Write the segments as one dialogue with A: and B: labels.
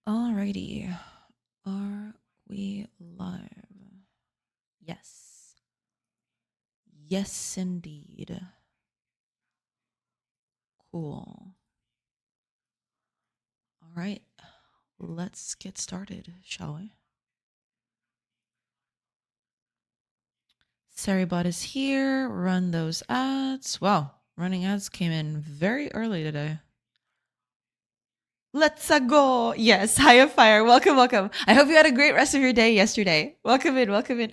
A: Alrighty. Are we live? Yes. Yes, indeed. Cool. All right. Let's get started, shall we? Saribot is here. Run those ads. Wow. Running ads came in very early today. Let's go. Yes. High fire. Welcome, welcome. I hope you had a great rest of your day yesterday. Welcome in. Welcome in.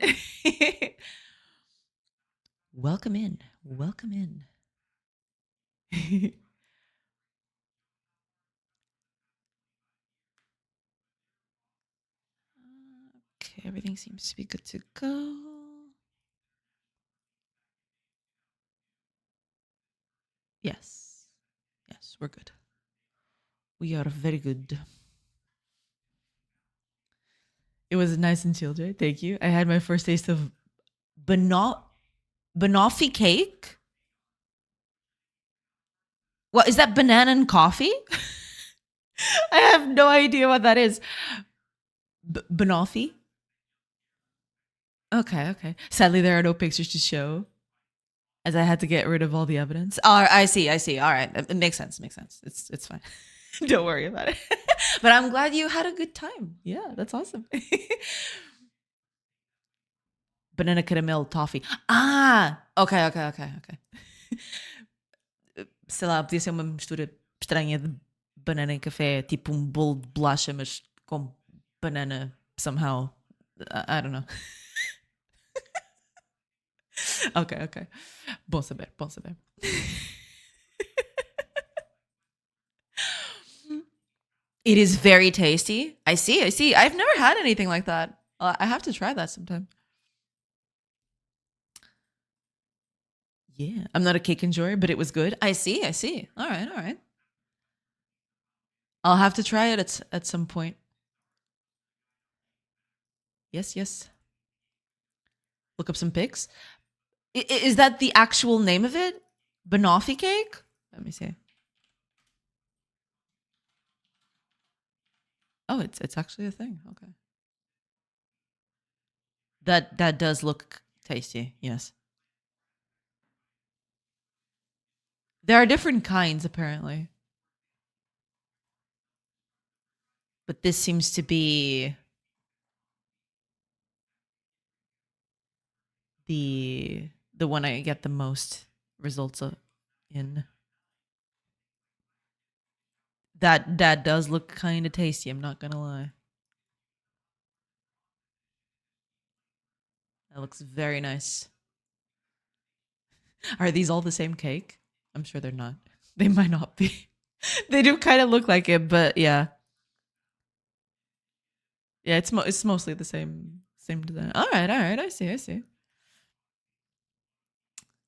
A: Welcome in. Welcome in. Okay, everything seems to be good to go. Yes. Yes, we're good. We are very good. It was nice and chilled, right? Thank you. I had my first taste of banoffee cake. What is that? Banana and coffee? I have no idea what that is. Banoffee? Okay, okay. Sadly, there are no pictures to show, as I had to get rid of all the evidence. Oh, I see. I see. All right, it makes sense. Makes sense. It's fine. Don't worry about it. But I'm glad you had a good time. Yeah, that's awesome. Banana caramel toffee. Ah, okay, okay, okay, okay. Sei lá, podia ser uma mistura estranha de banana e café, tipo um bolo de bolacha, mas com banana somehow. I don't know. Ok, ok. Bom saber, bom saber. It is very tasty. I see, I see. I've never had anything like that. I have to try that sometime. Yeah, I'm not a cake enjoyer, but it was good. I see, I see. All right, all right. I'll have to try it at some point. Yes, yes. Look up some pics. Is that the actual name of it? Banoffee cake? Let me see. Oh, it's actually a thing. Okay. That does look tasty. Yes. There are different kinds apparently. But this seems to be the one I get the most results in. That does look kind of tasty, I'm not going to lie. That looks very nice. Are these all the same cake? I'm sure they're not. They might not be. They do kind of look like it, but yeah. Yeah, it's mostly the same design. All right, I see, I see.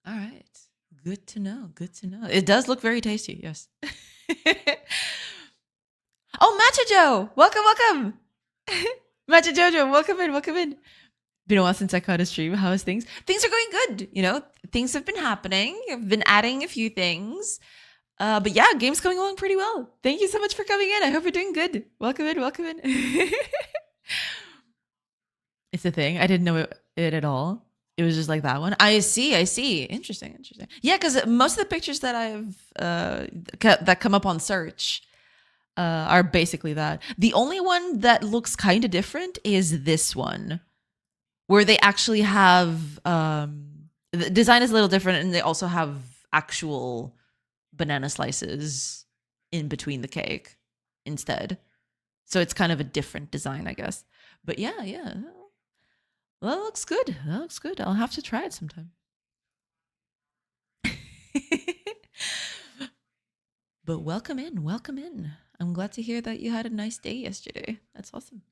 A: All right, good to know. Good to know. It does look very tasty. Yes. Oh, Machajo, welcome, welcome. Machajojo, welcome in, welcome in. Been a while since I caught a stream. How is things? Things are going good. You know, things have been happening. I've been adding a few things. But yeah, game's going along pretty well. Thank you so much for coming in. I hope you're doing good. Welcome in, welcome in. It's a thing. I didn't know it at all. It was just like that one. I see. I see. Interesting. Interesting. Yeah, because most of the pictures that I've that come up on search are basically that. The only one that looks kind of different is this one, where they actually have the design is a little different, and they also have actual banana slices in between the cake instead. So it's kind of a different design, I guess. But yeah, yeah. Well, that looks good. That looks good. I'll have to try it sometime. But welcome in. Welcome in. I'm glad to hear that you had a nice day yesterday. That's awesome.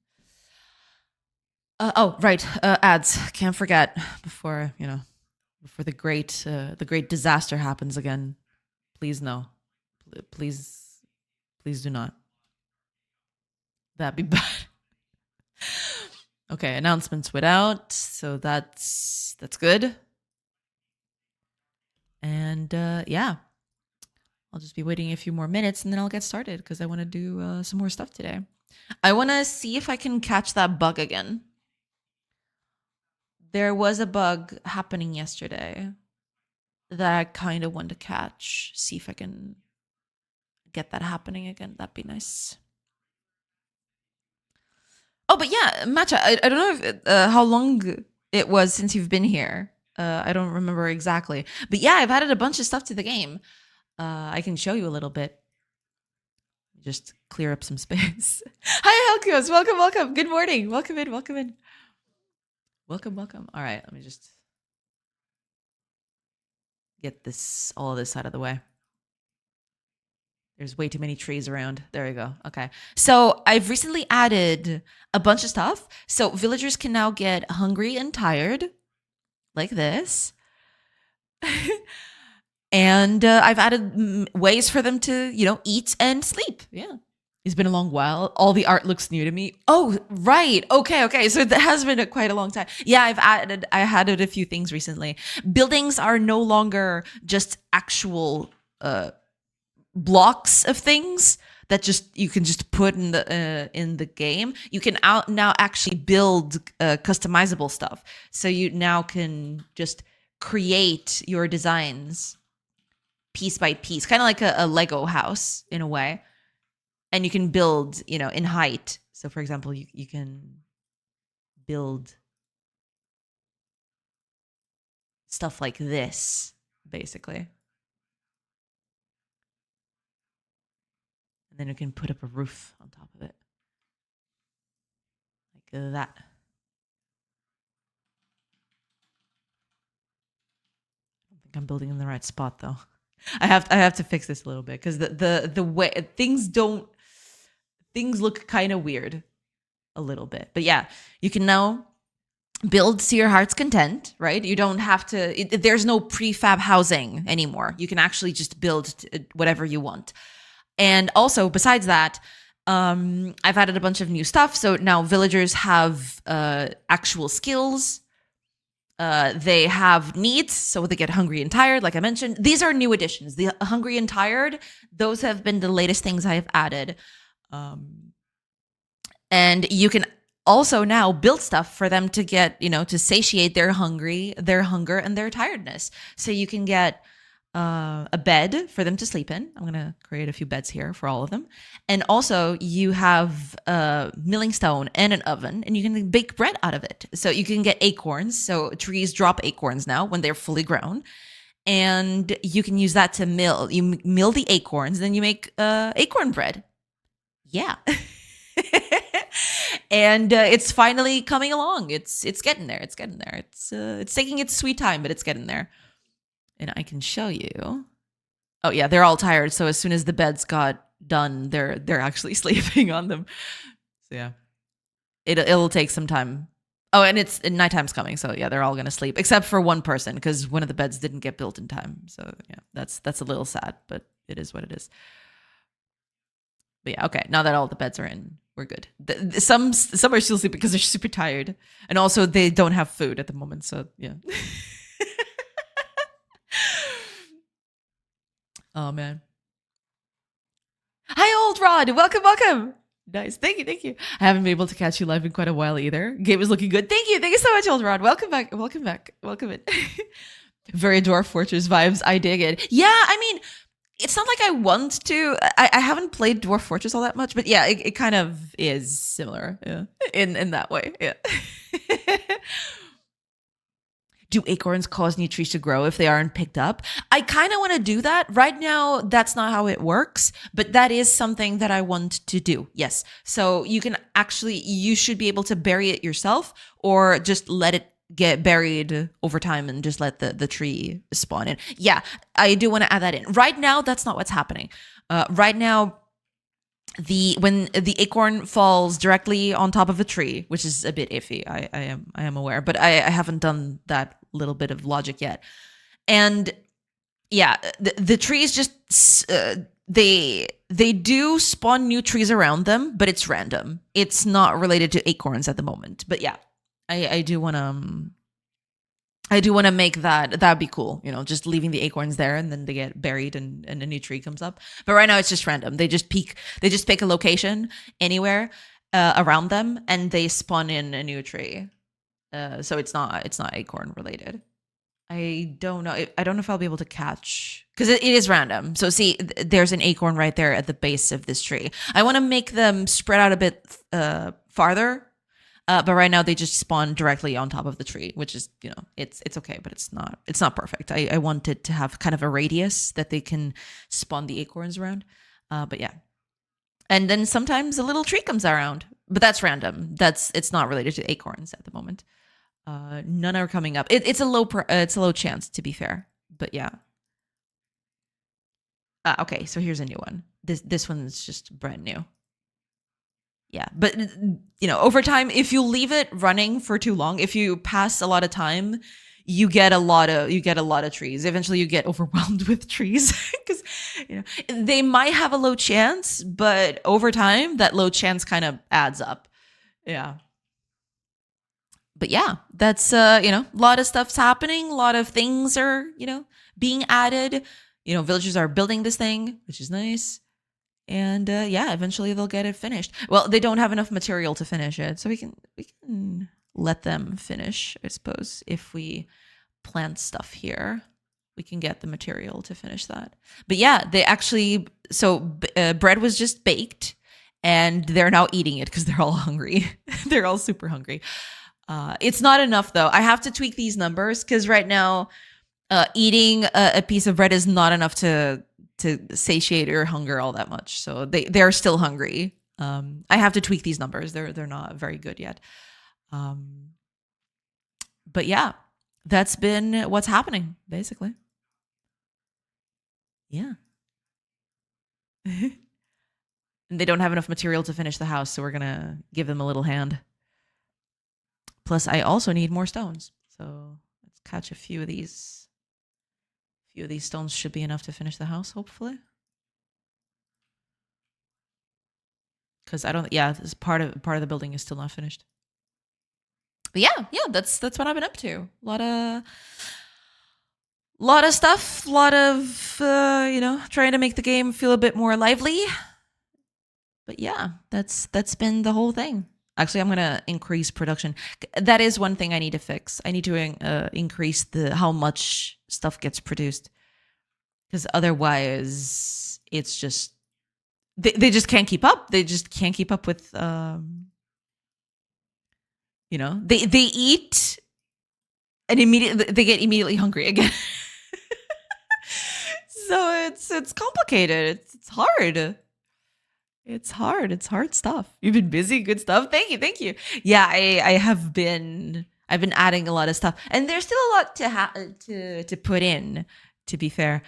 A: Oh, right. Ads. Can't forget before, before the great disaster happens again. Please no. Please, please do not. That'd be bad. Okay, announcements went out, so that's good. And yeah, I'll just be waiting a few more minutes and then I'll get started because I want to do some more stuff today. I want to see if I can catch that bug again. There was a bug happening yesterday that I kind of want to catch. See if I can get that happening again. That'd be nice. Oh, but yeah, Matcha, I don't know if how long it was since you've been here. I don't remember exactly. But yeah, I've added a bunch of stuff to the game. I can show you a little bit. Just clear up some space. Hi, Helkios. Welcome, welcome. Good morning. Welcome in, welcome in. Welcome, welcome. All right, let me just get all of this out of the way. There's way too many trees around. There we go. Okay. So I've recently added a bunch of stuff. So villagers can now get hungry and tired like this. And I've added ways for them to, eat and sleep. Yeah. It's been a long while. All the art looks new to me. Oh, right. Okay. So that has been quite a long time. Yeah, I added a few things recently. Buildings are no longer just actual blocks of things that you can just put in the game. You can now actually build customizable stuff. So you now can just create your designs piece by piece, kind of like a Lego house in a way. And you can build, in height. So for example, you can build stuff like this, basically. And then you can put up a roof on top of it. Like that. I don't think I'm building in the right spot though. I have to fix this a little bit because the way things look kind of weird a little bit. But yeah, you can now build to your heart's content, right? You don't have to, there's no prefab housing anymore. You can actually just build whatever you want. And also, besides that, I've added a bunch of new stuff. So now villagers have actual skills. They have needs, so they get hungry and tired, like I mentioned. These are new additions. The hungry and tired, those have been the latest things I have added. And you can also now build stuff for them to get, to satiate their hunger and their tiredness. So you can get a bed for them to sleep in. I'm going to create a few beds here for all of them. And also you have a milling stone and an oven, and you can bake bread out of it. So you can get acorns. So trees drop acorns now when they're fully grown. And you can use that to mill. You mill the acorns, then you make acorn bread. Yeah. And it's finally coming along. It's getting there. It's getting there. It's taking its sweet time, but it's getting there. And I can show you. Oh yeah, they're all tired. So as soon as the beds got done, they're actually sleeping on them. So yeah, it'll take some time. Oh, and nighttime's coming. So yeah, they're all gonna sleep except for one person because one of the beds didn't get built in time. So yeah, that's a little sad, but it is what it is. But yeah, okay. Now that all the beds are in, we're good. Some are still sleeping because they're super tired, and also they don't have food at the moment. So yeah. Oh man. Hi, Old Rod. Welcome. Nice. Thank you. I haven't been able to catch you live in quite a while either. Game is looking good. Thank you so much, Old Rod. Welcome back. Welcome in. Very Dwarf Fortress vibes. I dig it. Yeah, I mean, it's not like I want to. I haven't played Dwarf Fortress all that much, but yeah, it kind of is similar. Yeah, in that way. Yeah. Do acorns cause new trees to grow if they aren't picked up? I kind of want to do that. Right now, that's not how it works, but that is something that I want to do. Yes. So you should be able to bury it yourself or just let it get buried over time and just let the tree spawn in. Yeah, I do want to add that in. Right now, that's not what's happening. Right now, when the acorn falls directly on top of a tree, which is a bit iffy, I am aware, but I haven't done that little bit of logic yet. And yeah, the trees just they do spawn new trees around them, but it's random. It's not related to acorns at the moment. But yeah, I do want to I do want to make that. That'd be cool. Just leaving the acorns there and then they get buried and a new tree comes up. But right now it's just random. They just peek. They just pick a location anywhere around them and they spawn in a new tree. So it's not acorn related. I don't know. I don't know if I'll be able to catch because it is random. So see, there's an acorn right there at the base of this tree. I want to make them spread out a bit farther, but right now they just spawn directly on top of the tree, which is it's okay, but it's not perfect. I want it to have kind of a radius that they can spawn the acorns around. But yeah, and then sometimes a little tree comes around, but that's random. It's not related to acorns at the moment. None are coming up. It's a low chance, to be fair. But yeah. Okay, so here's a new one. This one's just brand new. Yeah, but over time, if you leave it running for too long, if you pass a lot of time, you get a lot of trees. Eventually, you get overwhelmed with trees because they might have a low chance, but over time, that low chance kind of adds up. Yeah. But yeah, that's a lot of stuff's happening. A lot of things are being added. Villagers are building this thing, which is nice. And yeah, eventually they'll get it finished. Well, they don't have enough material to finish it, so we can let them finish, I suppose. If we plant stuff here, we can get the material to finish that. But yeah, they actually bread was just baked, and they're now eating it because they're all hungry. They're all super hungry. It's not enough though. I have to tweak these numbers because right now, eating a piece of bread is not enough to satiate your hunger all that much. So they're still hungry. I have to tweak these numbers. They're not very good yet. But yeah, that's been what's happening basically. Yeah. And they don't have enough material to finish the house, so we're gonna give them a little hand. Plus, I also need more stones. So let's catch a few of these. A few of these stones should be enough to finish the house, hopefully. Because this part of the building is still not finished. But yeah, that's what I've been up to. A lot of stuff. A lot of trying to make the game feel a bit more lively. But yeah, that's been the whole thing. Actually, I'm gonna increase production. That is one thing I need to fix. I need to increase how much stuff gets produced, because otherwise, it's just they just can't keep up. They just can't keep up with they eat and they get immediately hungry again. So it's complicated. It's hard. It's hard. It's hard stuff. You've been busy. Good stuff. Thank you. Yeah, I have been. I've been adding a lot of stuff, and there's still a lot to put in. To be fair,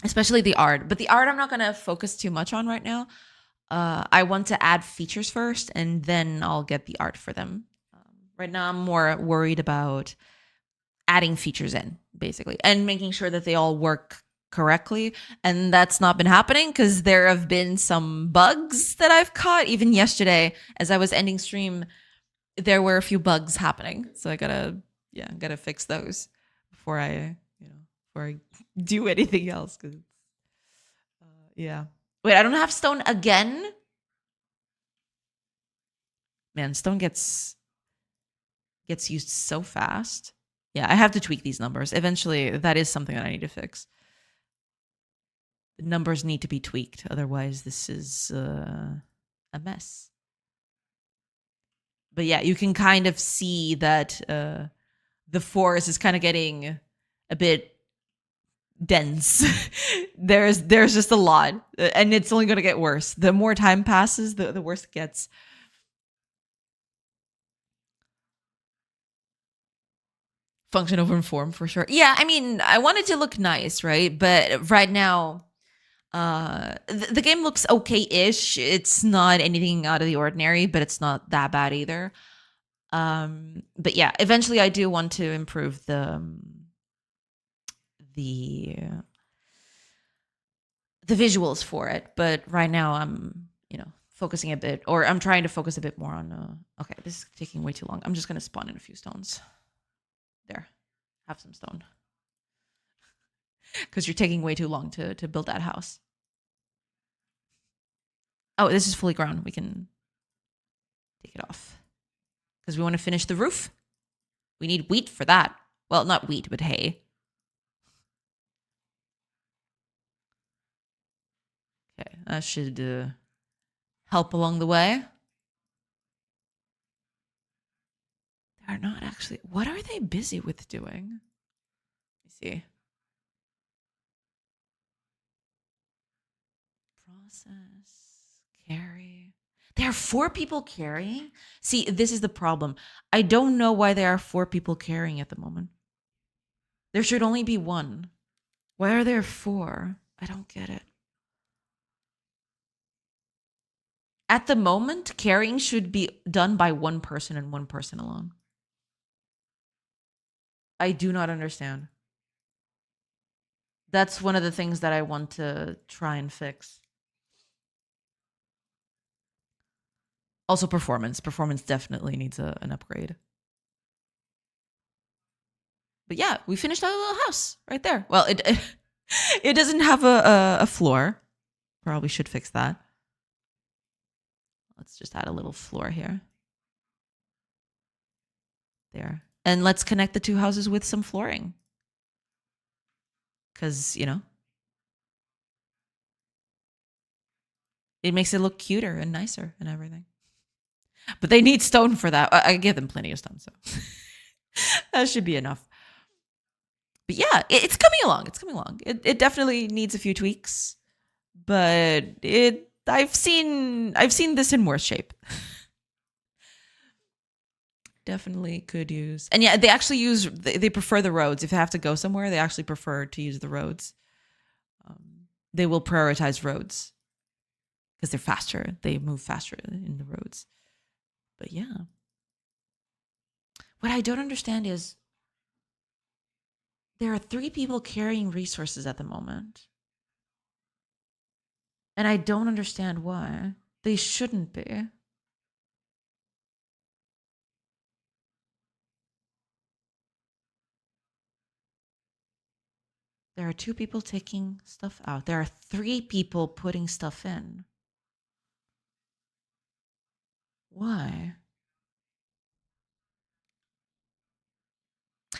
A: especially the art. But the art, I'm not gonna focus too much on right now. I want to add features first, and then I'll get the art for them. Right now, I'm more worried about adding features in, basically, and making sure that they all work correctly. And that's not been happening because there have been some bugs that I've caught. Even yesterday, as I was ending stream, there were a few bugs happening. So I gotta fix those before I do anything else. Because yeah. Wait, I don't have stone again? Man, stone gets used so fast. Yeah, I have to tweak these numbers. Eventually, that is something that I need to fix. The numbers need to be tweaked. Otherwise, this is a mess. But yeah, you can kind of see that the forest is kind of getting a bit dense. there's just a lot, and it's only going to get worse. The more time passes, the worse it gets. Function over form for sure. Yeah, I mean, I want it to look nice, right? But right now, the game looks okay-ish. It's not anything out of the ordinary, but it's not that bad either. But yeah, eventually I do want to improve the visuals for it. But right now I'm, focusing a bit, or I'm trying to focus a bit more on okay, this is taking way too long. I'm just gonna spawn in a few stones. There, have some stone. Because you're taking way too long to build that house. Oh, this is fully grown. We can take it off. Because we want to finish the roof. We need wheat for that. Well, not wheat, but hay. Okay, that should help along the way. They're not actually... What are they busy with doing? Let me see. Process, carry. There are 4 people carrying? See, this is the problem. I don't know why there are 4 people carrying at the moment. There should only be 1. Why are there 4? I don't get it. At the moment, carrying should be done by 1 person and 1 person alone. I do not understand. That's one of the things that I want to try and fix. Also performance. Performance definitely needs an upgrade. But yeah, we finished our little house right there. Well, it doesn't have a floor. Probably should fix that. Let's just add a little floor here. There. And let's connect the 2 houses with some flooring. Because, you know, it makes it look cuter and nicer and everything. But they need stone for that. I give them plenty of stone, so that should be enough. But yeah, it's coming along. It's coming along. It definitely needs a few tweaks, but I've seen this in worse shape. Definitely could use. And yeah, they actually they prefer the roads. If they have to go somewhere, they actually prefer to use the roads. They will prioritize roads because they're faster. They move faster in the roads. But yeah. What I don't understand is there are 3 people carrying resources at the moment. And I don't understand why. They shouldn't be. There are 2 people taking stuff out. There are 3 people putting stuff in. Why?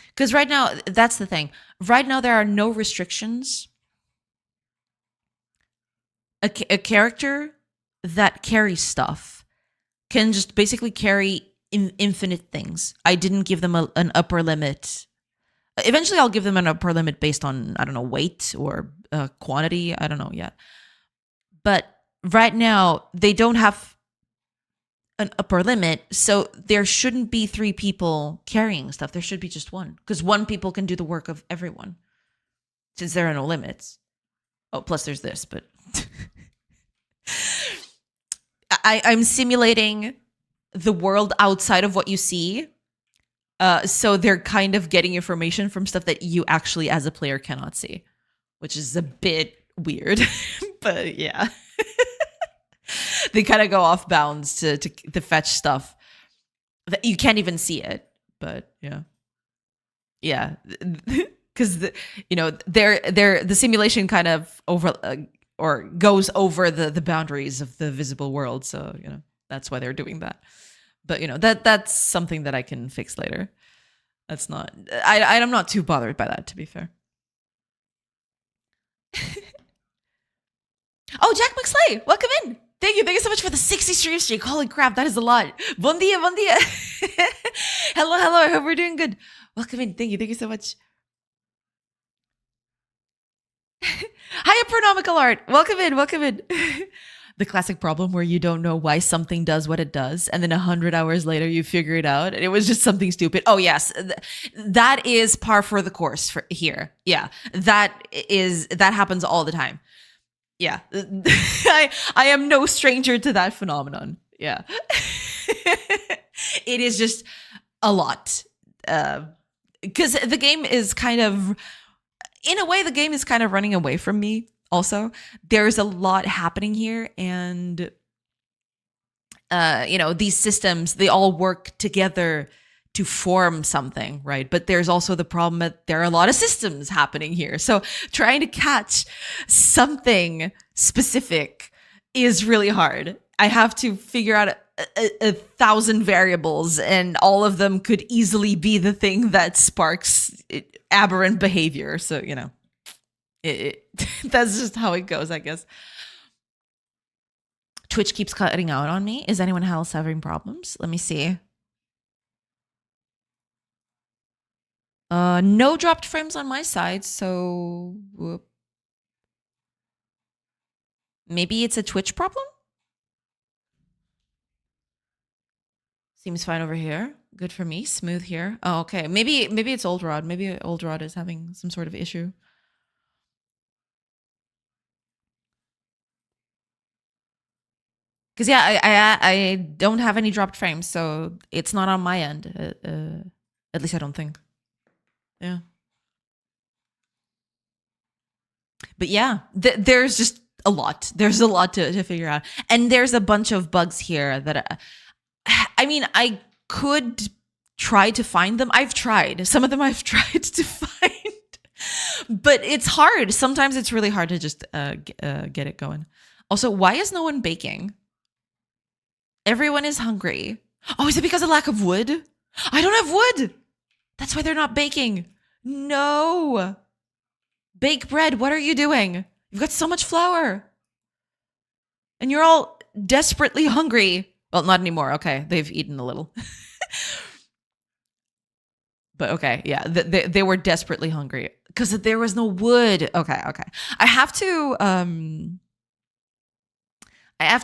A: Because right now, that's the thing. Right now, there are no restrictions. A character that carries stuff can just basically carry infinite things. I didn't give them an upper limit. Eventually, I'll give them an upper limit based on, I don't know, weight or quantity. I don't know yet. But right now, they don't have an upper limit, so there shouldn't be 3 people carrying stuff. There should be just 1, because 1 people can do the work of everyone, since there are no limits. Oh, plus there's this, but I'm simulating the world outside of what you see. So they're kind of getting information from stuff that you actually as a player cannot see, which is a bit weird, but yeah. They kind of go off bounds to fetch stuff that you can't even see it, but yeah, because the simulation kind of or goes over the boundaries of the visible world, so that's why they're doing that. But that's something that I can fix later. That's not I'm not too bothered by that, to be fair. Oh, Jack McSlay, welcome in. Thank you so much for the 60 stream streak. Holy crap, that is a lot. Bon dia, bon dia. Hello, I hope we're doing good. Welcome in. Thank you so much. Hi, Pronomical Art. Welcome in. The classic problem where you don't know why something does what it does, and then 100 hours later you figure it out, and it was just something stupid. Oh yes, that is par for the course for here. Yeah, that happens all the time. Yeah, I am no stranger to that phenomenon. Yeah, it is just a lot. Because the game is kind of, in a way, the game is kind of running away from me. Also, there's a lot happening here, and these systems, they all work together to form something, right? But there's also the problem that there are a lot of systems happening here. So trying to catch something specific is really hard. I have to figure out a thousand variables, and all of them could easily be the thing that sparks aberrant behavior. So, that's just how it goes, I guess. Twitch keeps cutting out on me. Is anyone else having problems? Let me see. No dropped frames on my side, so maybe it's a Twitch problem? Seems fine over here. Good for me. Smooth here. Oh, okay. Maybe it's Old Rod. Maybe Old Rod is having some sort of issue. Because yeah, I don't have any dropped frames, so it's not on my end. At least I don't think. Yeah. But yeah, there's just a lot. There's a lot to figure out, and there's a bunch of bugs here that I mean, I could try to find them. I've tried. Some of them I've tried to find, but it's hard. Sometimes it's really hard to just get it going. Also, why is no one baking? Everyone is hungry. Oh, is it because of lack of wood? I don't have wood. That's why they're not baking. No. Bake bread. What are you doing? You've got so much flour. And you're all desperately hungry. Well, not anymore. Okay. They've eaten a little. But okay. Yeah. They were desperately hungry because there was no wood. Okay. I have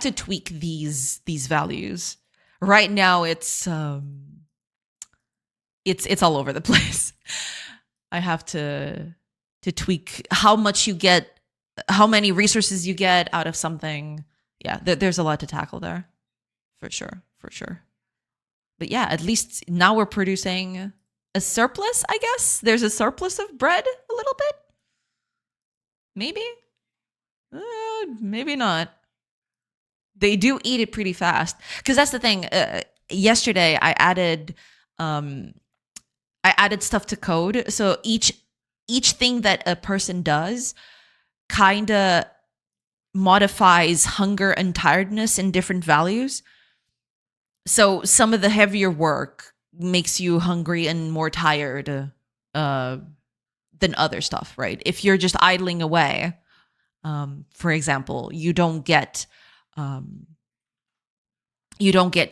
A: to tweak these values. Right now it's all over the place. I have to tweak how much you get, how many resources you get out of something. Yeah, there's a lot to tackle there. For sure. But yeah, at least now we're producing a surplus, I guess. There's a surplus of bread a little bit. Maybe. Maybe not. They do eat it pretty fast. Because that's the thing. Yesterday, I added stuff to code. So each thing that a person does kind of modifies hunger and tiredness in different values. So some of the heavier work makes you hungry and more tired than other stuff, right? If you're just idling away, for example, you don't get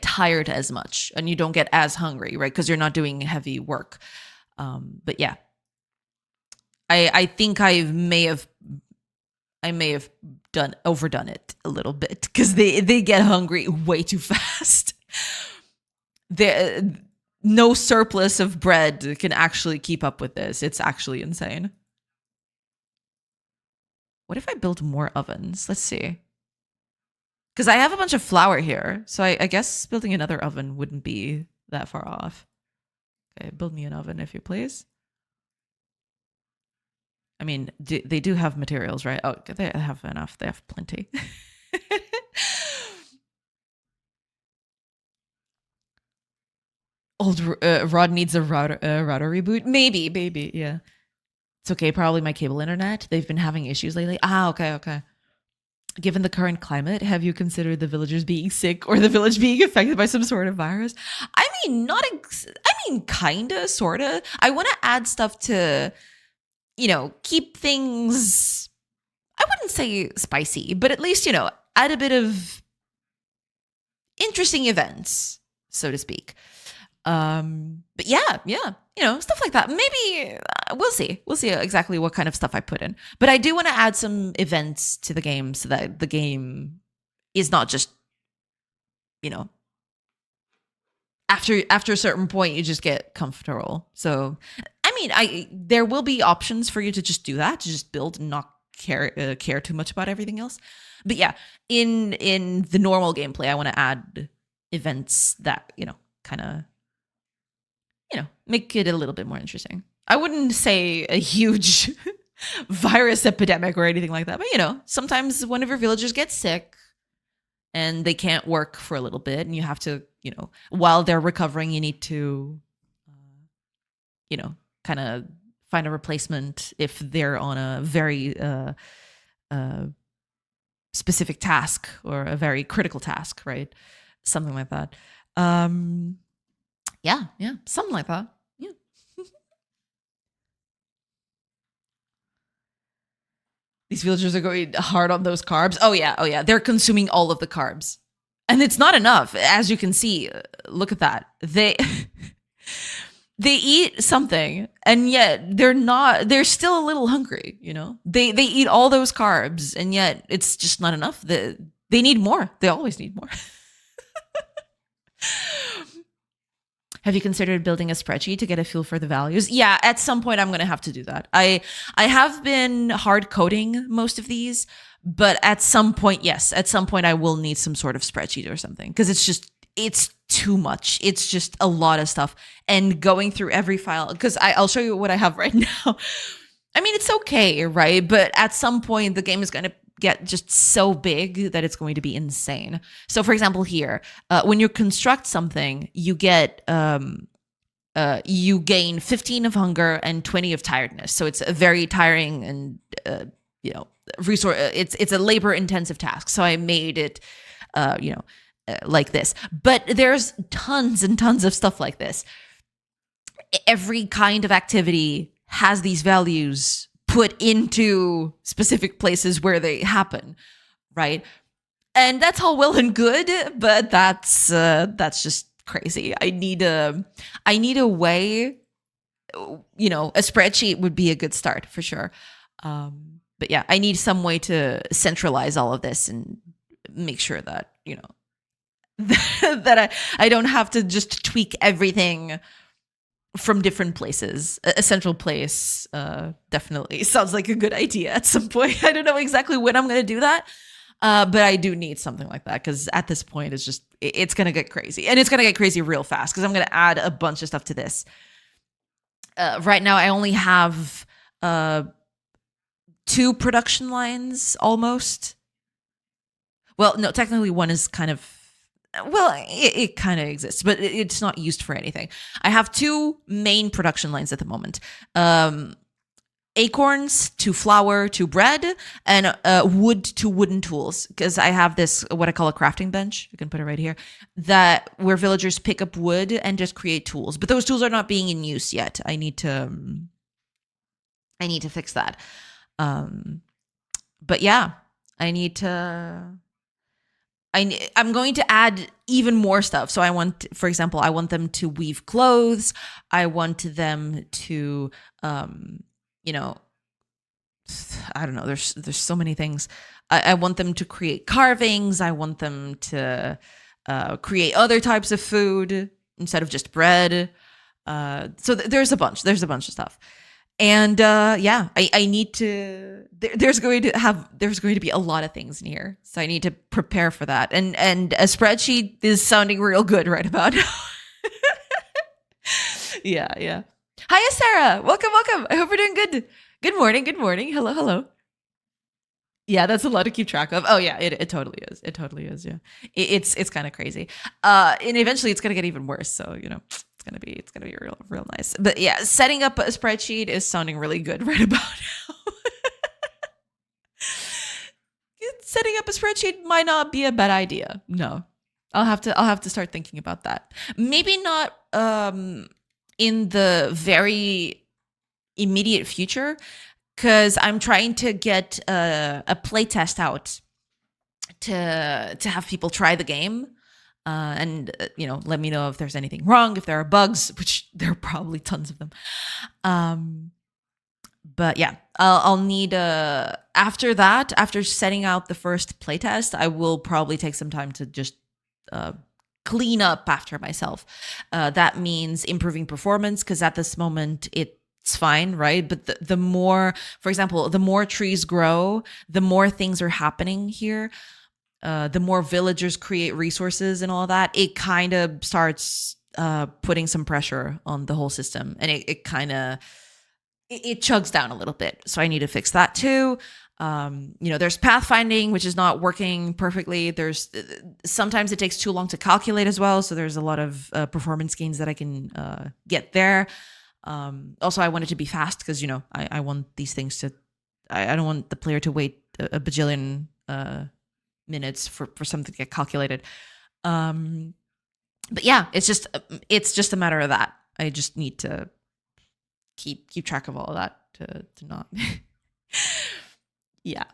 A: tired as much and you don't get as hungry, right? Because you're not doing heavy work. But yeah, I think I may have overdone it a little bit because they get hungry way too fast. No surplus of bread can actually keep up with this. It's actually insane. What if I build more ovens? Let's see. Because I have a bunch of flour here, so I guess building another oven wouldn't be that far off. Okay, build me an oven if you please. I mean, they do have materials, right? Oh, they have enough. They have plenty. Old Rod needs a router reboot. Maybe, yeah. It's okay. Probably my cable internet. They've been having issues lately. Okay. Given the current climate, have you considered the villagers being sick or the village being affected by some sort of virus? I mean, kinda, sorta. I want to add stuff to, keep things, I wouldn't say spicy, but at least, add a bit of interesting events, so to speak. But yeah, stuff like that. Maybe we'll see exactly what kind of stuff I put in. But I do want to add some events to the game so that the game is not just, after a certain point you just get comfortable. So, I mean, there will be options for you to just do that, to just build and not care too much about everything else. But yeah, in the normal gameplay, I want to add events that, kind of, make it a little bit more interesting. I wouldn't say a huge virus epidemic or anything like that, but sometimes one of your villagers gets sick and they can't work for a little bit and you have to, while they're recovering, you need to kind of find a replacement if they're on a very uh, specific task or a very critical task, right? Something like that. Yeah, something like that. Yeah. These villagers are going hard on those carbs. Oh yeah. They're consuming all of the carbs. And it's not enough, as you can see. Look at that. They they eat something and yet they're still a little hungry, They eat all those carbs and yet it's just not enough. They need more. They always need more. Have you considered building a spreadsheet to get a feel for the values? Yeah, at some point I'm going to have to do that. I have been hard coding most of these, but at some point, yes, at some point I will need some sort of spreadsheet or something because it's too much. It's just a lot of stuff and going through every file because I'll show you what I have right now. I mean, it's okay, right? But at some point the game is going to get just so big that it's going to be insane. So for example, here, when you construct something, you get you gain 15 of hunger and 20 of tiredness. So it's a very tiring and resource. It's a labor intensive task. So I made it like this. But there's tons and tons of stuff like this. Every kind of activity has these values put into specific places where they happen, right? And that's all well and good, but that's just crazy. I need a way. A spreadsheet would be a good start for sure. But yeah, I need some way to centralize all of this and make sure that that I don't have to just tweak everything from different places. A central place definitely sounds like a good idea at some point. I don't know exactly when I'm going to do that, but I do need something like that because at this point it's going to get crazy. And it's going to get crazy real fast because I'm going to add a bunch of stuff to this. Right now I only have 2 production lines almost. Well, no, technically one is kind of, it kind of exists, but it's not used for anything. I have 2 main production lines at the moment. Acorns to flour to bread and wood to wooden tools. Because I have this, what I call a crafting bench. You can put it right here. Where villagers pick up wood and just create tools. But those tools are not being in use yet. I need to fix that. But yeah, I'm going to add even more stuff. So for example, I want them to weave clothes. I want them to, I don't know. There's so many things. I want them to create carvings. I want them to create other types of food instead of just bread. So there's a bunch of stuff. And I need to. There's going to be a lot of things in here, so I need to prepare for that. And a spreadsheet is sounding real good right about now. Yeah. Hiya, Sarah. Welcome. I hope you're doing good. Good morning. Hello. Yeah, that's a lot to keep track of. Oh yeah, it totally is. It totally is. Yeah, it's kind of crazy. And eventually it's gonna get even worse. So it's gonna be real nice. But yeah, setting up a spreadsheet is sounding really good right about now. Setting up a spreadsheet might not be a bad idea. No, I'll have to start thinking about that. Maybe not in the very immediate future, because I'm trying to get a play test out to have people try the game. And let me know if there's anything wrong, if there are bugs, which there are probably tons of them. But yeah, I'll need after setting out the first playtest, I will probably take some time to just clean up after myself. That means improving performance, because at this moment it's fine, right? But the more, for example, the more trees grow, the more things are happening here. The more villagers create resources and all that, it kind of starts putting some pressure on the whole system, and it kind of it chugs down a little bit. So I need to fix that too. There's pathfinding, which is not working perfectly. There's sometimes it takes too long to calculate as well. So there's a lot of performance gains that I can get there. Also, I want it to be fast because I want these things to. I don't want the player to wait a bajillion minutes for something to get calculated. But yeah, it's just a matter of that. I just need to keep track of all of that to not. Yeah.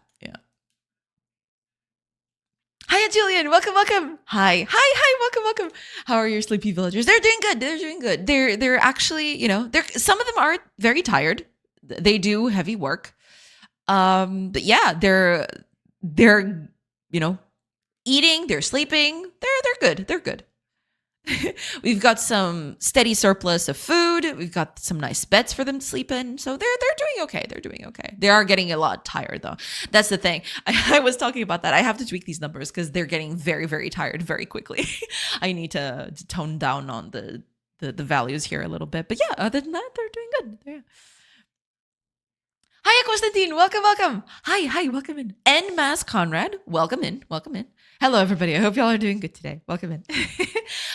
A: Hi, Julian. Welcome. Hi. Welcome. How are your sleepy villagers? They're doing good. They're actually, they're some of them are very tired. They do heavy work. But yeah, they're eating, they're sleeping. They're good. We've got some steady surplus of food. We've got some nice beds for them to sleep in. So they're doing okay. They're doing okay. They are getting a lot tired though. That's the thing. I was talking about that. I have to tweak these numbers because they're getting very, very tired very quickly. I need to tone down on the values here a little bit. But yeah, other than that, they're doing good. Yeah. Hi, Konstantin. Welcome. Hi. Welcome in. En masse Conrad. Welcome in. Hello, everybody. I hope y'all are doing good today. Welcome in.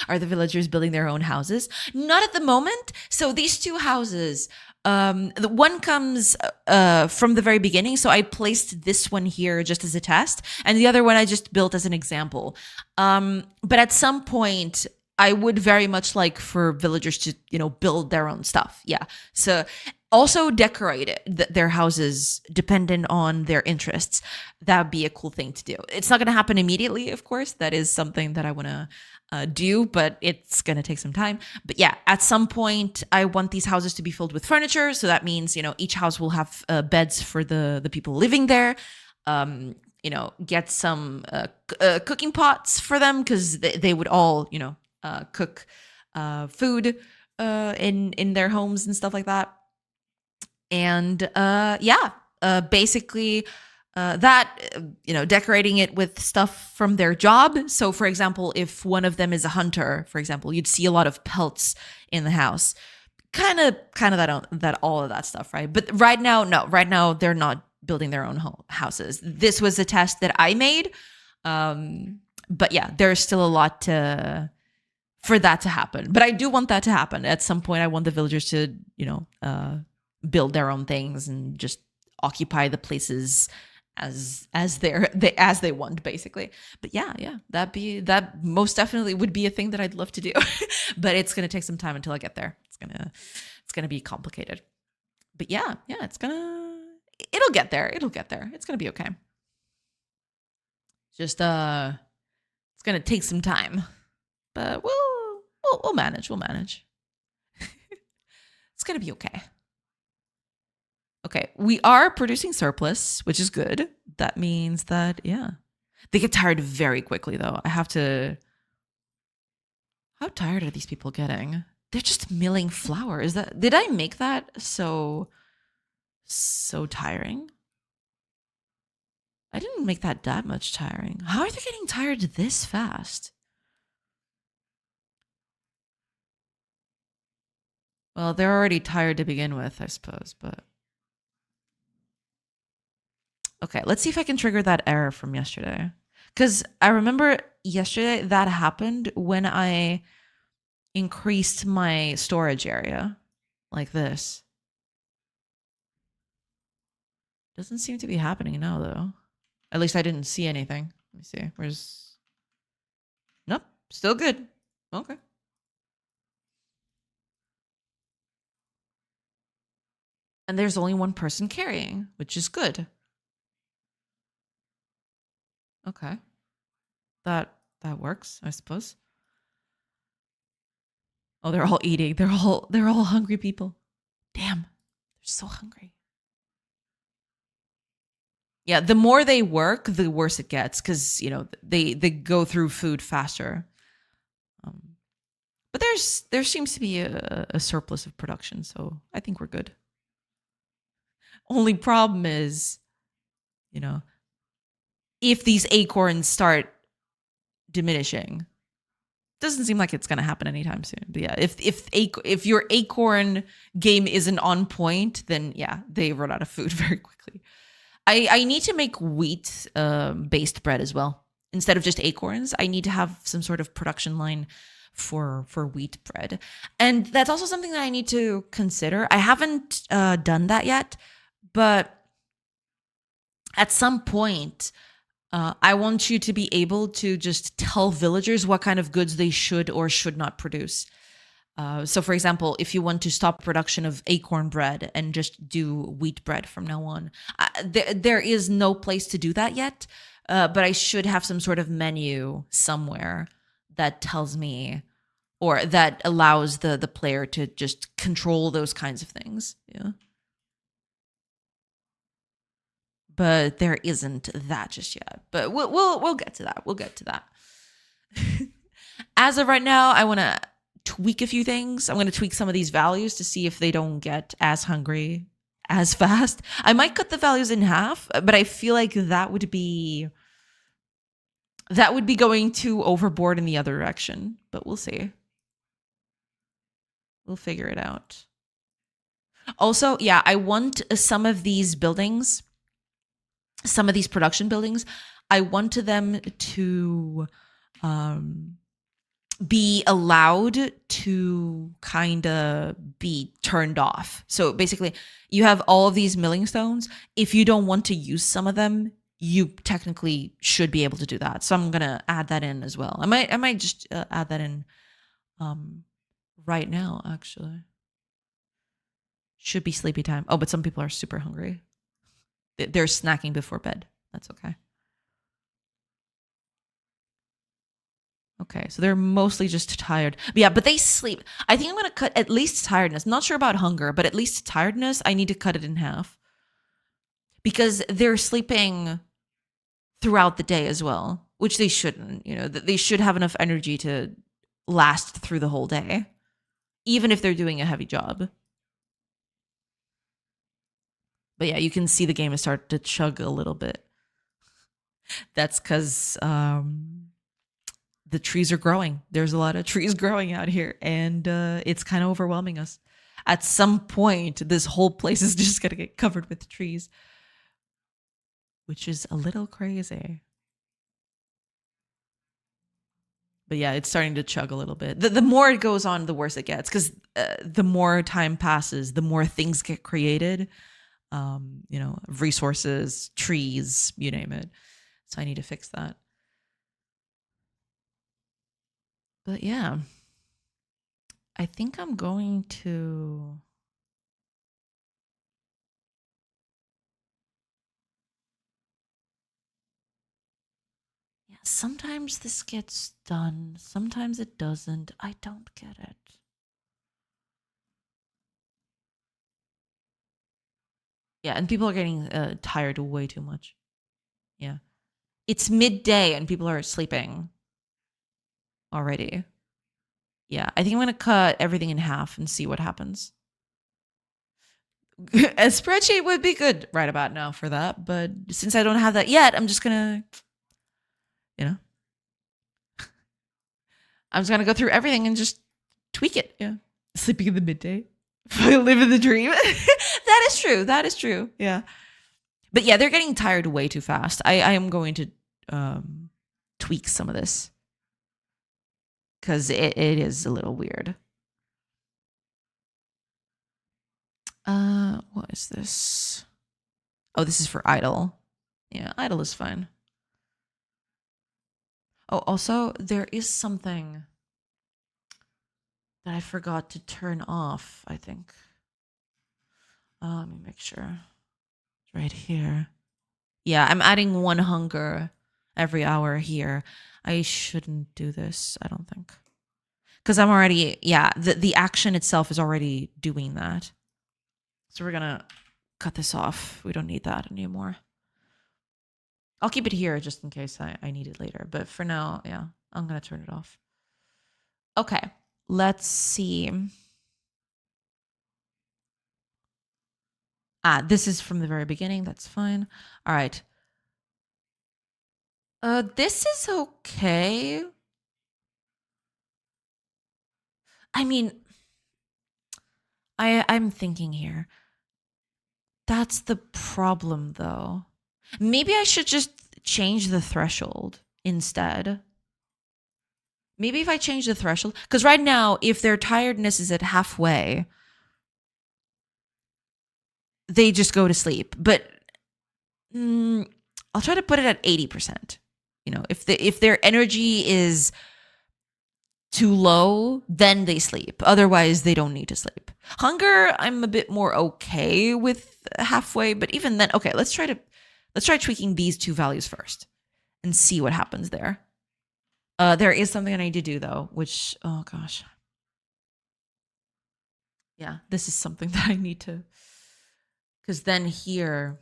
A: Are the villagers building their own houses? Not at the moment. So these two houses, the one comes from the very beginning. So I placed this one here just as a test, and the other one I just built as an example. But at some point, I would very much like for villagers to, build their own stuff. Yeah. So also decorate their houses dependent on their interests. That would be a cool thing to do. It's not going to happen immediately, of course. That is something that I want to do, but it's going to take some time. But yeah, at some point, I want these houses to be filled with furniture. So that means, each house will have beds for the people living there. Get some cooking pots for them because they would all, cook food in their homes and stuff like that. And basically decorating it with stuff from their job. So for example, if one of them is a hunter, for example, you'd see a lot of pelts in the house. Kind of that all of that stuff, right? But right now they're not building their own houses. This was a test that I made. But yeah, there's still a lot for that to happen. But I do want that to happen. At some point I want the villagers to, build their own things and just occupy the places as they want, basically. But yeah, that most definitely would be a thing that I'd love to do. But it's gonna take some time until I get there. It's gonna be complicated. But yeah, it'll get there. It's gonna be okay. Just it's gonna take some time, but we'll manage. It's gonna be okay. Okay, we are producing surplus, which is good. That means that, they get tired very quickly, though. How tired are these people getting? They're just milling flour. Did I make that so tiring? I didn't make that much tiring. How are they getting tired this fast? Well, they're already tired to begin with, I suppose, but... Okay, let's see if I can trigger that error from yesterday. Because I remember yesterday that happened when I increased my storage area like this. Doesn't seem to be happening now, though. At least I didn't see anything. Let me see. Nope, still good. Okay. And there's only one person carrying, which is good. Okay. That works, I suppose. Oh, they're all eating. They're all hungry people. Damn. They're so hungry. Yeah, the more they work, the worse it gets because, they go through food faster. But there seems to be a surplus of production, so I think we're good. Only problem is, if these acorns start diminishing, doesn't seem like it's going to happen anytime soon. But yeah, if your acorn game isn't on point, then yeah, they run out of food very quickly. I need to make wheat based bread as well. Instead of just acorns, I need to have some sort of production line for wheat bread. And that's also something that I need to consider. I haven't done that yet, but at some point, I want you to be able to just tell villagers what kind of goods they should or should not produce. So, for example, if you want to stop production of acorn bread and just do wheat bread from now on, there is no place to do that yet. But I should have some sort of menu somewhere that tells me or that allows the player to just control those kinds of things. Yeah. But there isn't that just yet. But we'll get to that. We'll get to that. As of right now, I want to tweak a few things. I'm going to tweak some of these values to see if they don't get as hungry as fast. I might cut the values in half, but I feel like that would be going too overboard in the other direction. But we'll see. We'll figure it out. Also, yeah, I want some of these buildings, some of these production buildings, I want them to be allowed to kind of be turned off. So basically, you have all of these milling stones. If you don't want to use some of them, you technically should be able to do that. So I'm gonna add that in as well. I might just add that in right now. Actually, should be sleepy time. Oh, but some people are super hungry. They're snacking before bed. That's okay. Okay, so they're mostly just tired. But yeah, but they sleep. I think I'm going to cut at least tiredness. I'm not sure about hunger, but at least tiredness, I need to cut it in half. Because they're sleeping throughout the day as well, which they shouldn't. You know, they should have enough energy to last through the whole day, even if they're doing a heavy job. But yeah, you can see the game has started to chug a little bit. That's because the trees are growing. There's a lot of trees growing out here, and it's kind of overwhelming us. At some point, this whole place is just going to get covered with trees, which is a little crazy. But yeah, it's starting to chug a little bit. The more it goes on, the worse it gets, because the more time passes, the more things get created. You know, resources, trees, you name it. So I need to fix that. But yeah, I think I'm going to. Yeah, sometimes this gets done, sometimes it doesn't. I don't get it. Yeah, and people are getting tired way too much. Yeah. It's midday and people are sleeping already. Yeah, I think I'm going to cut everything in half and see what happens. A spreadsheet would be good right about now for that, but since I don't have that yet, I'm just gonna, you know, I'm just gonna go through everything and just tweak it. Yeah, sleeping in the midday, living the dream. That is true. That is true. Yeah, but yeah, they're getting tired way too fast. I am going to tweak some of this because it is a little weird. What is this? Oh, this is for idle. Yeah, idle is fine. Oh, also, there is something that I forgot to turn off, I think. Let me make sure. It's right here. Yeah, I'm adding 1 hunger every hour here. I shouldn't do this, I don't think. Because I'm already, yeah, the action itself is already doing that. So we're going to cut this off. We don't need that anymore. I'll keep it here just in case I need it later. But for now, yeah, I'm going to turn it off. Okay, let's see. This is from the very beginning. That's fine. All right. This is okay. I mean, I'm thinking here. That's the problem, though. Maybe I should just change the threshold instead. Maybe if I change the threshold, because right now, if their tiredness is at halfway, they just go to sleep. But I'll try to put it at 80%. You know, if their energy is too low, then they sleep. Otherwise, they don't need to sleep. Hunger, I'm a bit more okay with halfway, but even then, okay, let's try tweaking these two values first and see what happens there. There is something I need to do though, which, oh gosh. Yeah, this is something that I need to, because then here,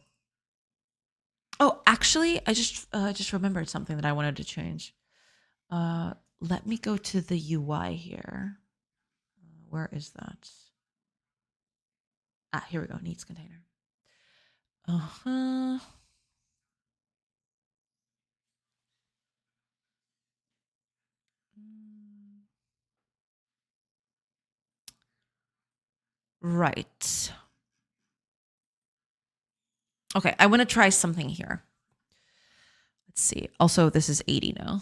A: oh, actually, I just remembered something that I wanted to change. Let me go to the UI here. Where is that? Ah, here we go. Needs container. Uh-huh. Right. Okay, I want to try something here. Let's see. Also, this is 80 now.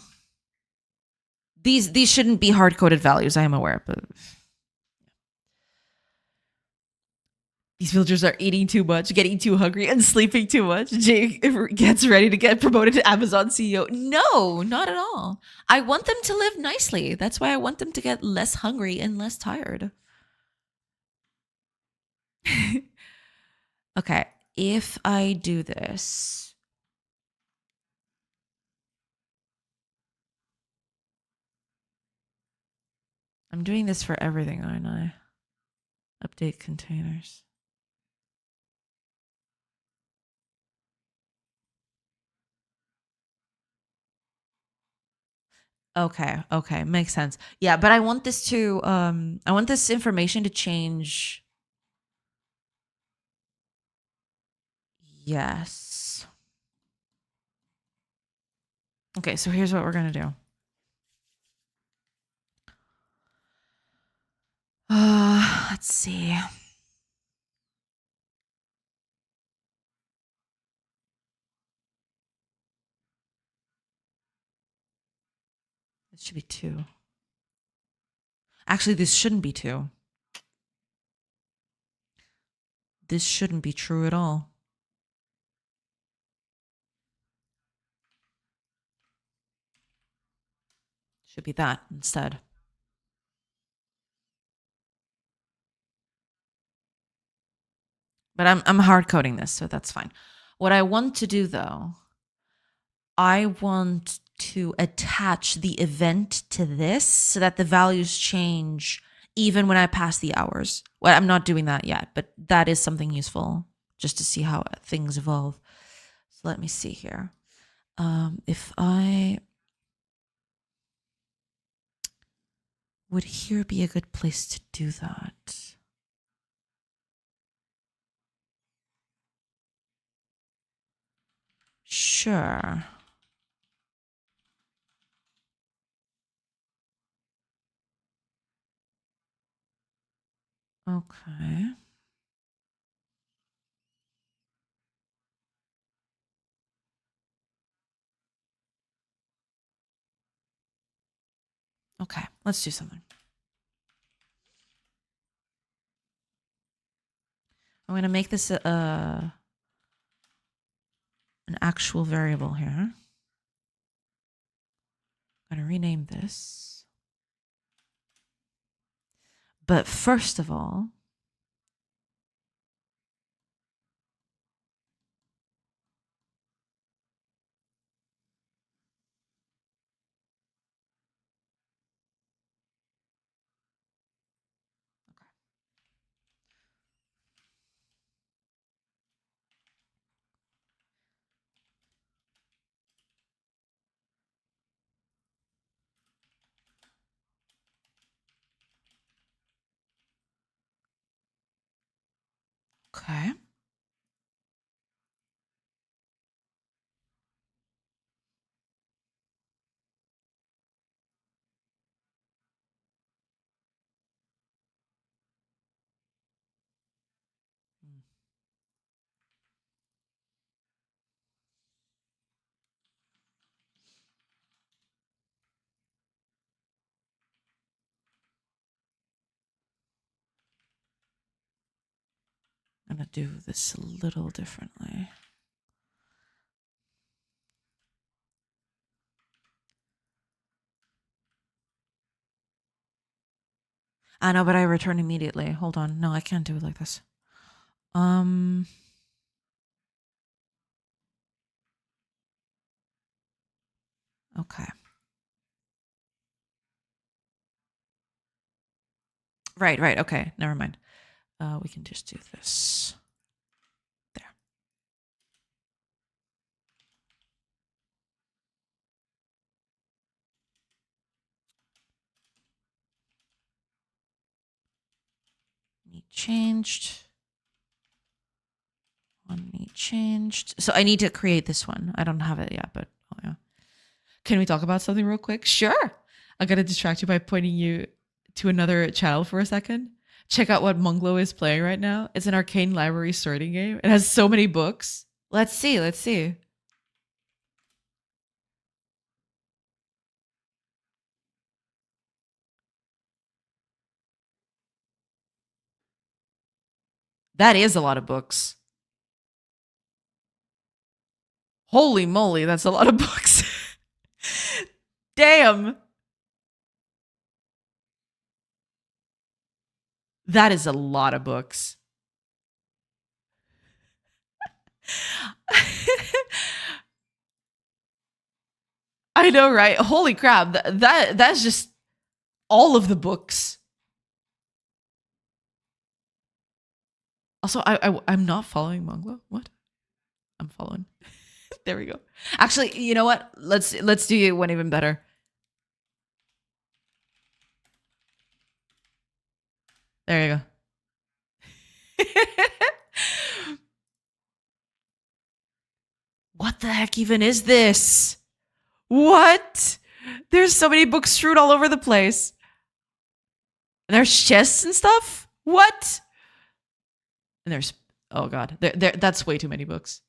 A: These shouldn't be hard-coded values, I am aware, but these villagers are eating too much, getting too hungry, and sleeping too much. Jake gets ready to get promoted to Amazon CEO. No, not at all. I want them to live nicely. That's why I want them to get less hungry and less tired. Okay, if I do this. I'm doing this for everything, aren't I? Update containers. Okay, makes sense. Yeah, but I want this to I want this information to change. Yes. Okay, so here's what we're gonna do. Let's see. This should be 2. Actually, this shouldn't be 2. This shouldn't be true at all. Should be that instead. But I'm hard coding this, so that's fine. What I want to do though, I want to attach the event to this so that the values change even when I pass the hours. Well, I'm not doing that yet, but that is something useful just to see how things evolve. So let me see here. If I would here be a good place to do that? Sure. Okay. Okay, let's do something. I'm going to make this an actual variable here. I'm going to rename this. But first of all, okay. gonna do this a little differently. I know, but I return immediately. Hold on. No, I can't do it like this. Okay. Right. Okay. Never mind. We can just do this. There. Need changed. One need changed. So I need to create this one. I don't have it yet, but oh yeah. Can we talk about something real quick? Sure. I'm gonna distract you by pointing you to another channel for a second. Check out what Munglo is playing right now. It's an arcane library sorting game. It has so many books. Let's see. That is a lot of books. Holy moly, that's a lot of books. Damn. That is a lot of books. I know, right? Holy crap. That's just all of the books. Also, I'm not following Monglo. What? I'm following. There we go. Actually, you know what? Let's do one even better. There you go. What the heck even is this? What? There's so many books strewn all over the place. And there's chests and stuff? What? And there's, oh god, that's way too many books.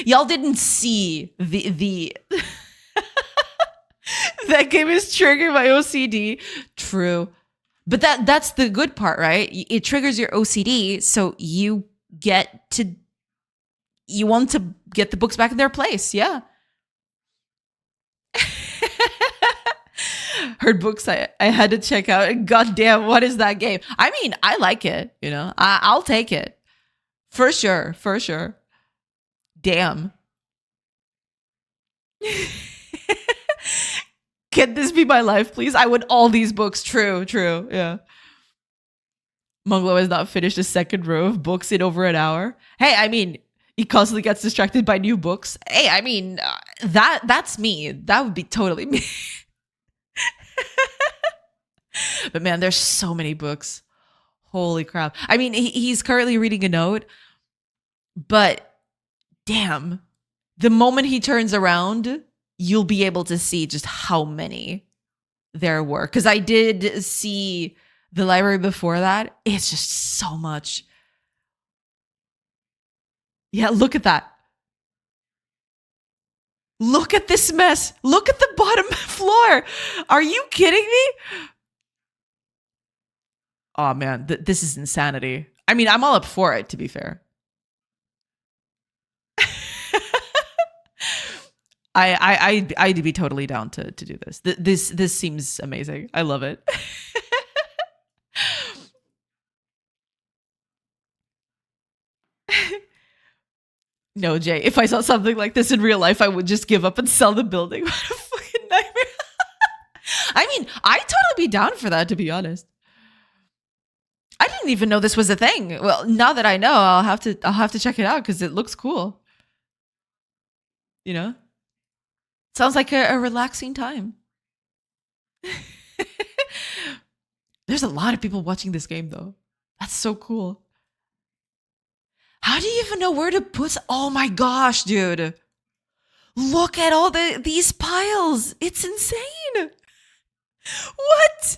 A: Y'all didn't see the that game is triggering my OCD. True. But that's the good part, right? It triggers your OCD, so you want to get the books back in their place. Yeah. Heard books I had to check out. God damn, what is that game? I mean, I like it, you know. I'll take it. For sure. Damn. Can this be my life, please? I want all these books. True. Yeah. Monglo has not finished a second row of books in over an hour. Hey, I mean, he constantly gets distracted by new books. Hey, I mean, that's me. That would be totally me. But man, there's so many books. Holy crap. I mean, he's currently reading a note, but damn, the moment he turns around, you'll be able to see just how many there were. Because I did see the library before that. It's just so much. Yeah, look at that. Look at this mess. Look at the bottom floor. Are you kidding me? Oh man, this is insanity. I mean, I'm all up for it, to be fair. I'd be totally down to do this. This seems amazing. I love it. No, Jay, if I saw something like this in real life, I would just give up and sell the building. What a fucking nightmare. I mean, I'd totally be down for that, to be honest. I didn't even know this was a thing. Well, now that I know, I'll have to check it out because it looks cool. You know? Sounds like a relaxing time. There's a lot of people watching this game though. That's so cool. How do you even know where to put? Oh my gosh, dude. Look at all these piles. It's insane. What?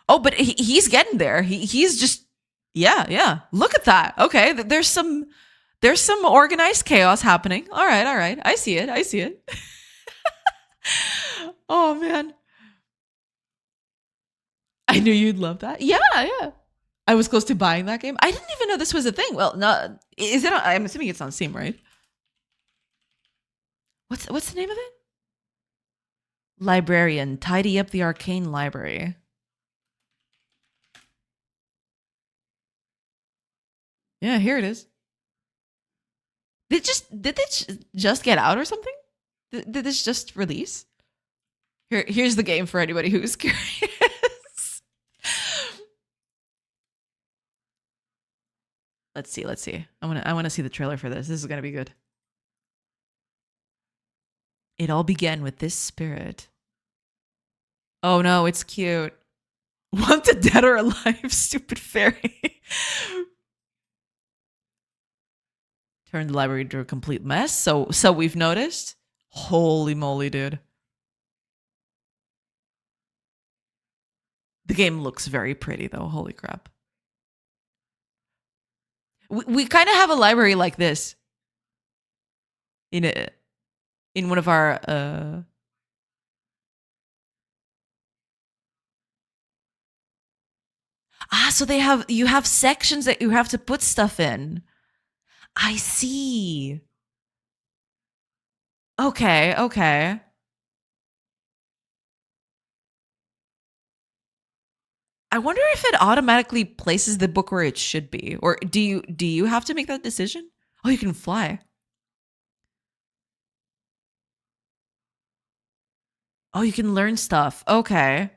A: Oh, but he's getting there. He's just yeah. Look at that. Okay, there's some organized chaos happening. All right. I see it. Oh man. I knew you'd love that. Yeah, yeah. I was close to buying that game. I didn't even know this was a thing. Well, no, is it? I'm assuming it's on Steam, right? What's the name of it? Librarian, tidy up the arcane library. Yeah, here it is. Did this just get out or something? Did this just release? Here's the game for anybody who's curious. Let's see. I wanna see the trailer for this. This is gonna be good. It all began with this spirit. Oh no, it's cute. Wanted dead or alive, stupid fairy. Turned the library into a complete mess. So we've noticed. Holy moly, dude. The game looks very pretty though. Holy crap. We kind of have a library like this in one of our so you have sections that you have to put stuff in. I see. Okay, okay. I wonder if it automatically places the book where it should be, or do you have to make that decision? Oh, you can fly. Oh, you can learn stuff. Okay.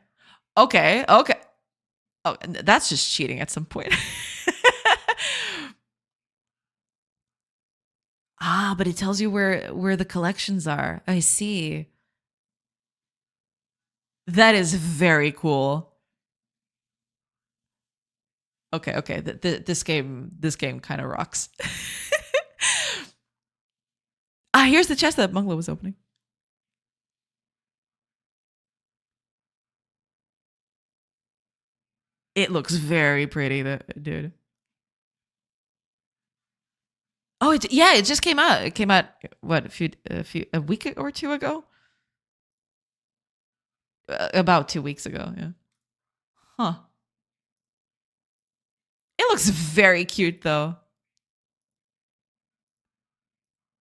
A: Okay. Okay. Oh, that's just cheating at some point. But it tells you where the collections are. I see. That is very cool. Okay, okay. This game kind of rocks. Here's the chest that Mungla was opening. It looks very pretty, dude. Oh, it just came out. It came out what a week or two ago. About 2 weeks ago. Yeah. Huh. It looks very cute though.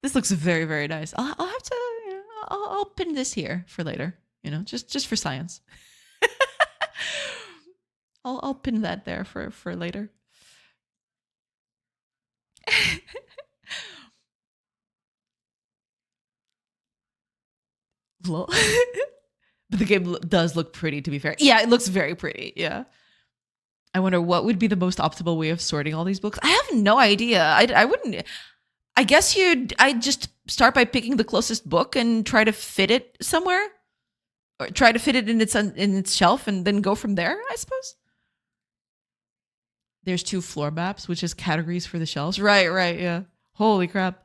A: This looks very, very nice. I'll have to. I'll pin this here for later. Just for science. I'll pin that there for later. Lol. But the game does look pretty, to be fair. Yeah, it looks very pretty. Yeah. I wonder what would be the most optimal way of sorting all these books. I have no idea. I wouldn't. I guess I'd just start by picking the closest book and try to fit it somewhere, or try to fit it in its shelf, and then go from there. I suppose. There's 2 floor maps, which is categories for the shelves. Right. Yeah. Holy crap.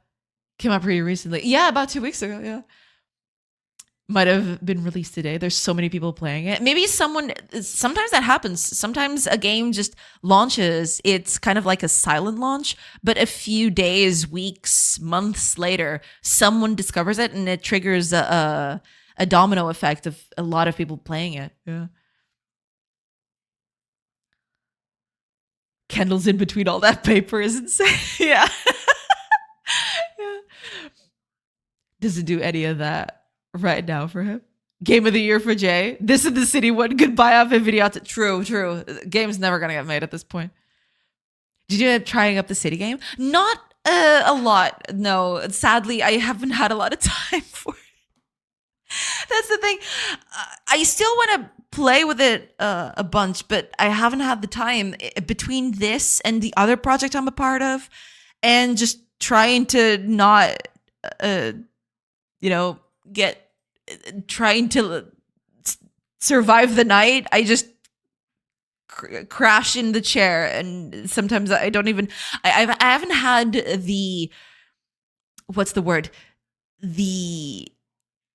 A: Came out pretty recently. Yeah, about 2 weeks ago. Yeah. Might have been released today. There's so many people playing it. Maybe sometimes that happens. Sometimes a game just launches. It's kind of like a silent launch, but a few days, weeks, months later, someone discovers it and it triggers a domino effect of a lot of people playing it. Yeah. Kendall's in between all that paper is insane. Yeah. Yeah. Doesn't do any of that right now for him. Game of the year for Jay. This is the city one. Goodbye off a video. True. Game's never gonna get made at this point. Did you end up trying up the city game? Not a lot. No, sadly, I haven't had a lot of time for it. That's the thing. I still want to play with it a bunch, but I haven't had the time between this and the other project I'm a part of, and just trying to not, trying to survive the night. I just crash in the chair, and sometimes I don't even. I haven't had what's the word?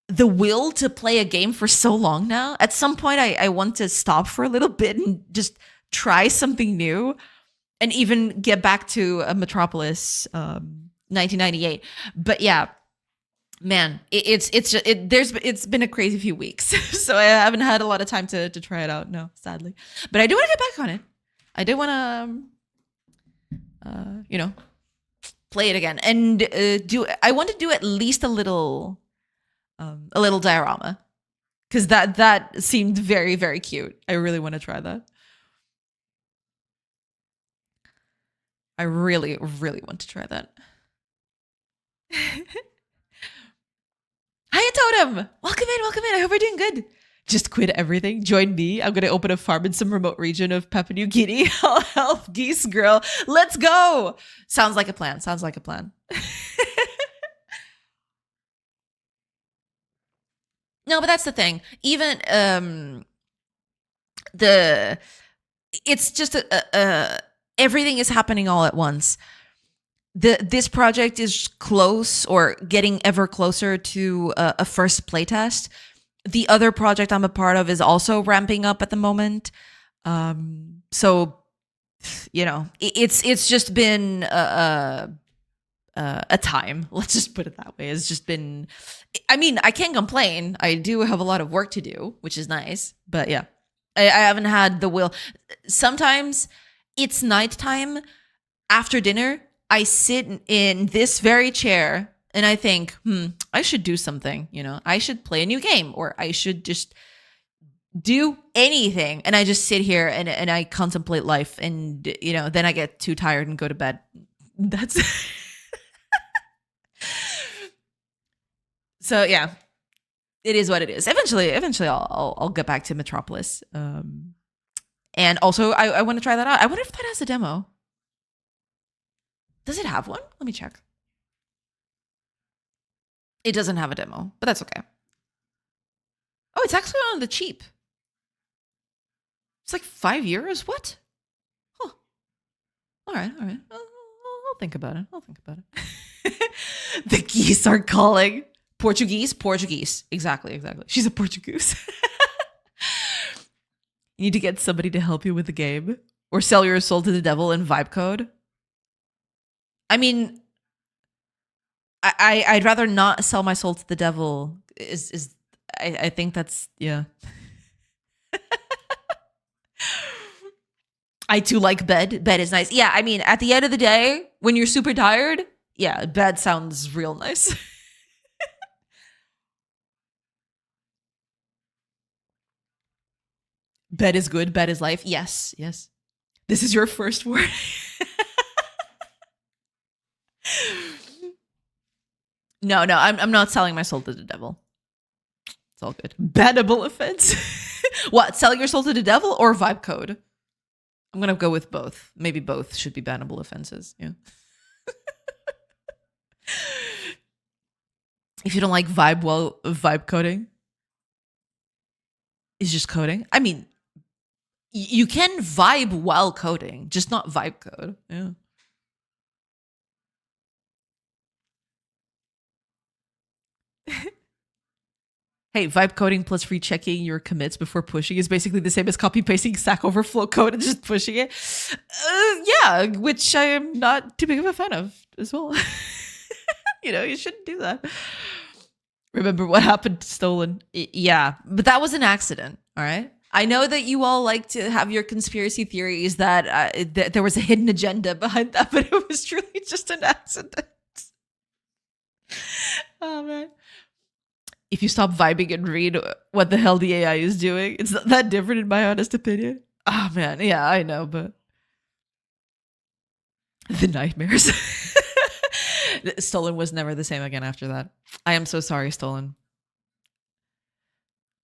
A: The will to play a game for so long now. At some point, I want to stop for a little bit and just try something new, and even get back to Metropolis 1998. But yeah, Man, it's been a crazy few weeks, so I haven't had a lot of time to try it out. No, sadly, but I do want to get back on it. I do want to, play it again and do. I want to do at least a little diorama because that seemed very very cute. I really want to try that. I really really want to try that. Hiya Totem! Welcome in, welcome in. I hope you're doing good. Just quit everything. Join me. I'm gonna open a farm in some remote region of Papua New Guinea. I'll help Geese Girl. Let's go! Sounds like a plan. Sounds like a plan. No, but that's the thing. Even the it's just everything is happening all at once. This project is close or getting ever closer to a first playtest. The other project I'm a part of is also ramping up at the moment. So it's just been a time. Let's just put it that way. It's just been. I mean, I can't complain. I do have a lot of work to do, which is nice. But yeah, I haven't had the will. Sometimes it's nighttime after dinner. I sit in this very chair and I think, I should do something. I should play a new game or I should just do anything. And I just sit here and I contemplate life. And, then I get too tired and go to bed. That's so, yeah, it is what it is. Eventually, I'll get back to Metropolis. And also, I want to try that out. I wonder if that has a demo. Does it have one? Let me check. It doesn't have a demo, but that's okay. Oh, it's actually on the cheap. It's like €5. What? Huh. All right. I'll think about it. The geese are calling. Portuguese. Exactly. She's a Portuguese. You need to get somebody to help you with the game or sell your soul to the devil in vibe code. I mean, I'd rather not sell my soul to the devil. I think that's yeah. I too like bed. Bed is nice. Yeah, I mean, at the end of the day, when you're super tired, yeah, bed sounds real nice. Bed is good. Bed is life. Yes. This is your first word. No, I'm not selling my soul to the devil. It's all good. Bannable offense. What? Selling your soul to the devil or vibe code? I'm gonna go with both. Maybe both should be bannable offenses. Yeah. If you don't like vibe coding is just coding. I mean, you can vibe while coding, just not vibe code. Yeah. Hey, vibe coding plus rechecking your commits before pushing is basically the same as copy pasting Stack Overflow code and just pushing it. Yeah, which I am not too big of a fan of as well. You shouldn't do that. Remember what happened to Stolen? Yeah, but that was an accident. All right. I know that you all like to have your conspiracy theories that there was a hidden agenda behind that, but it was truly just an accident. Oh man. If you stop vibing and read what the hell the AI is doing, it's not that different in my honest opinion. Oh man, yeah, I know, but the nightmares. Stolen was never the same again after that. I am so sorry, Stolen.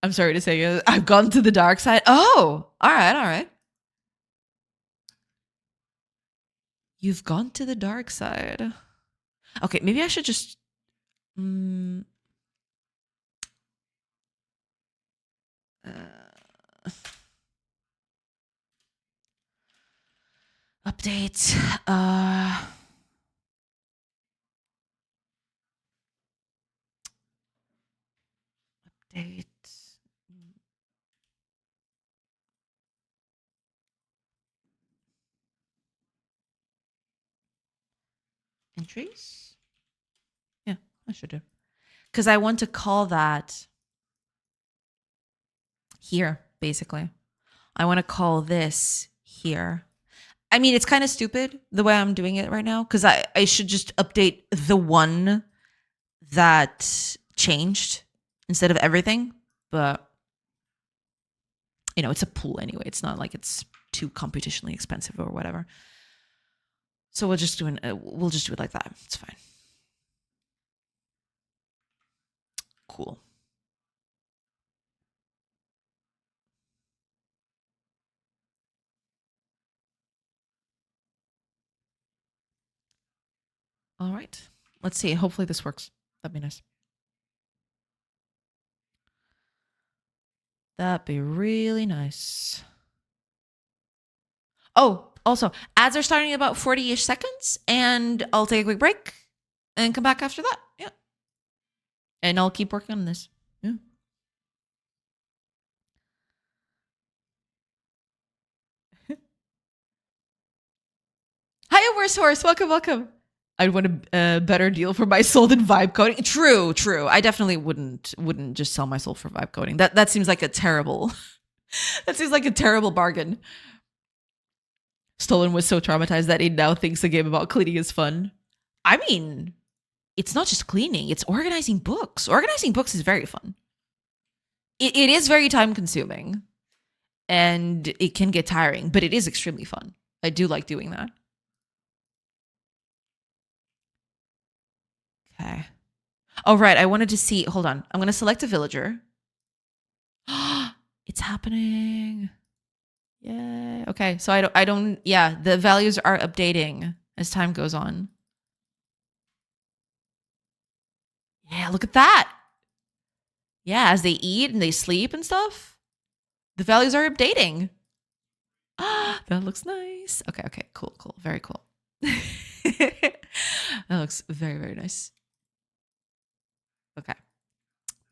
A: I'm sorry to say I've gone to the dark side. Oh, all right. You've gone to the dark side. Okay, maybe I should just update. Update. Entries? Yeah, I should do. because I want to call that here, basically. I want to call this here. I mean, it's kind of stupid the way I'm doing it right now because I should just update the one that changed instead of everything. But, it's a pool anyway. It's not like it's too computationally expensive or whatever. So we'll just do it like that. It's fine. Cool. All right. Let's see. Hopefully this works. That'd be nice. That'd be really nice. Oh, also, ads are starting in about 40-ish seconds, and I'll take a quick break and come back after that. Yeah. And I'll keep working on this. Yeah. Hi, Worst Horse. Welcome, welcome. I'd want a better deal for my soul than vibe coding. True, true. I definitely wouldn't just sell my soul for vibe coding. That seems like a terrible that seems like a terrible bargain. Stolen was so traumatized that he now thinks a game about cleaning is fun. I mean, it's not just cleaning, it's organizing books. Organizing books is very fun. It is very time consuming and it can get tiring, but it is extremely fun. I do like doing that. Okay. Oh, right. I wanted to see. Hold on. I'm going to select a villager. It's happening. Yay. Okay. So yeah, the values are updating as time goes on. Yeah, look at that. Yeah, as they eat and they sleep and stuff, the values are updating. That looks nice. Okay, okay, cool, cool. Very cool. That looks very, very nice. Okay.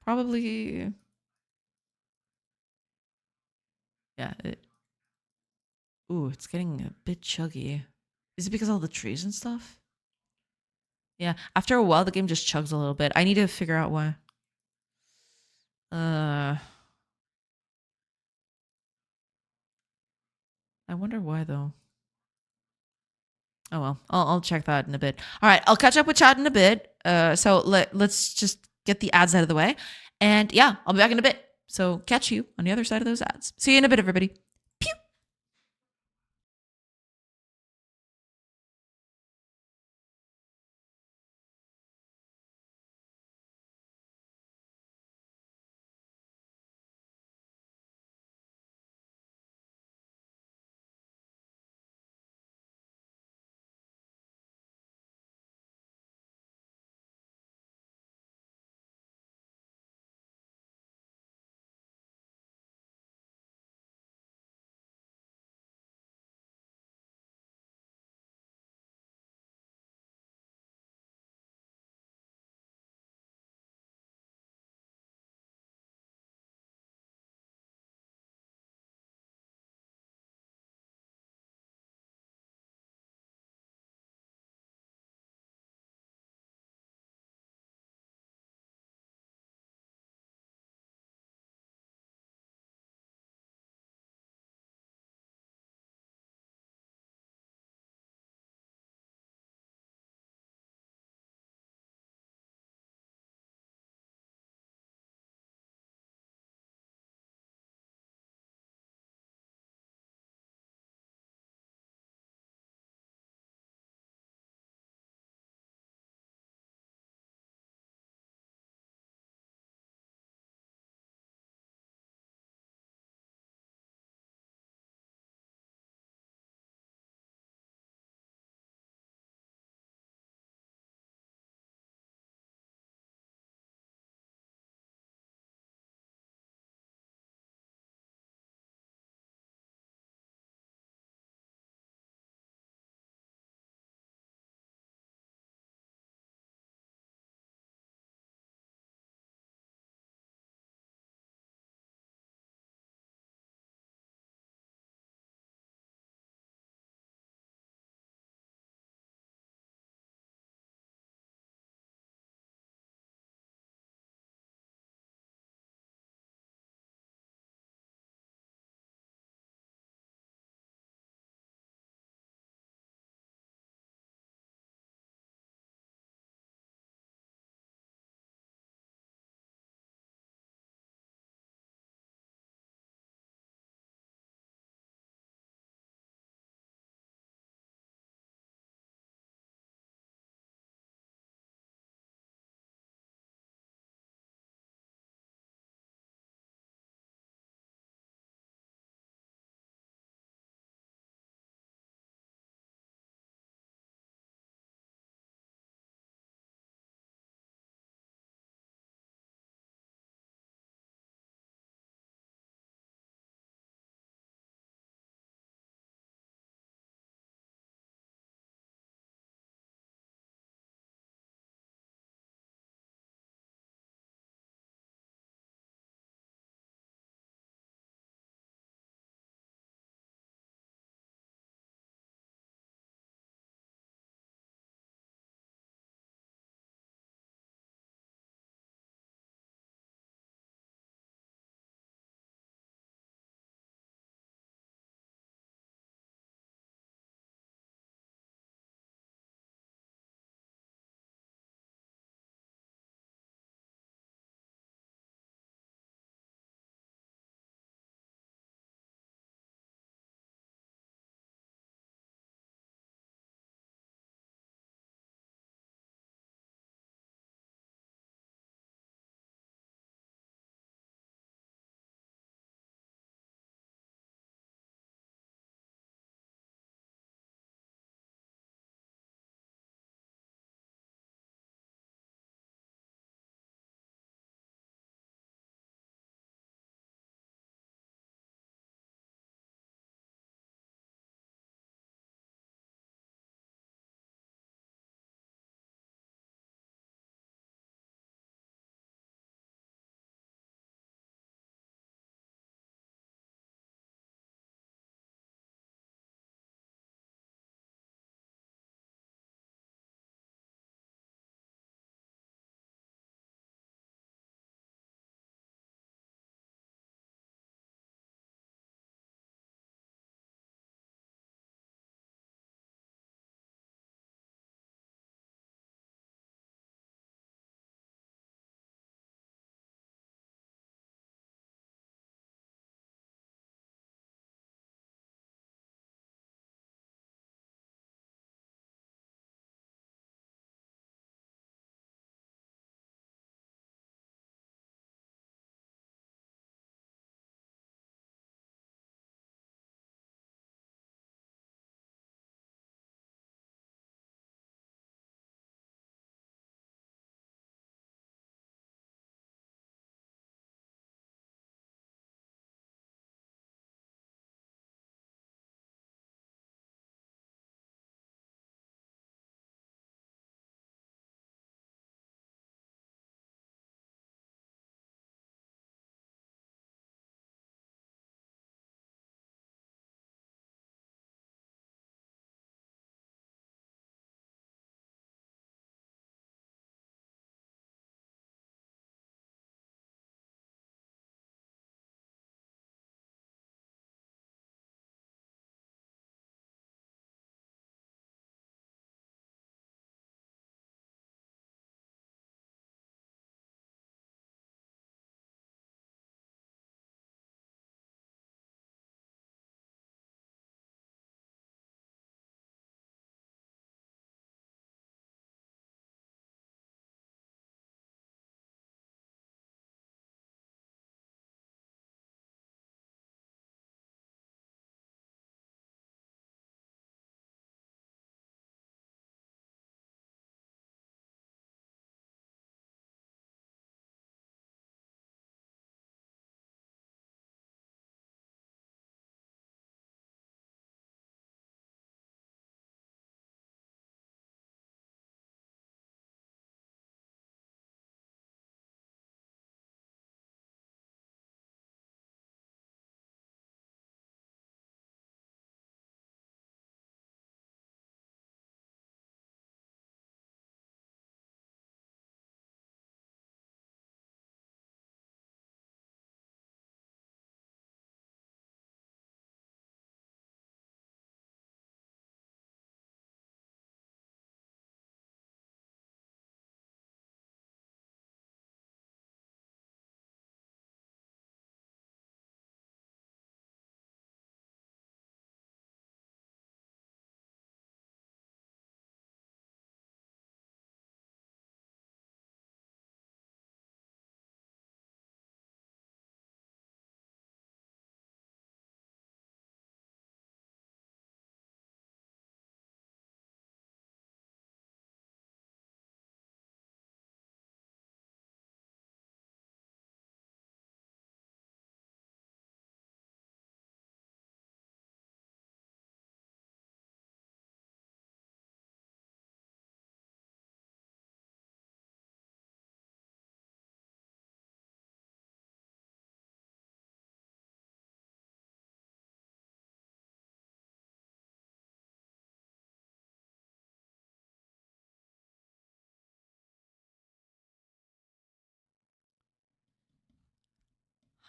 A: Probably, yeah. Ooh, it's getting a bit chuggy. Is it because of all the trees and stuff? Yeah. After a while, the game just chugs a little bit. I need to figure out why. I wonder why though. Oh well, I'll check that in a bit. All right, I'll catch up with chat in a bit. So let's just get the ads out of the way, and yeah, I'll be back in a bit. So catch you on the other side of those ads. See you in a bit, everybody. Pew.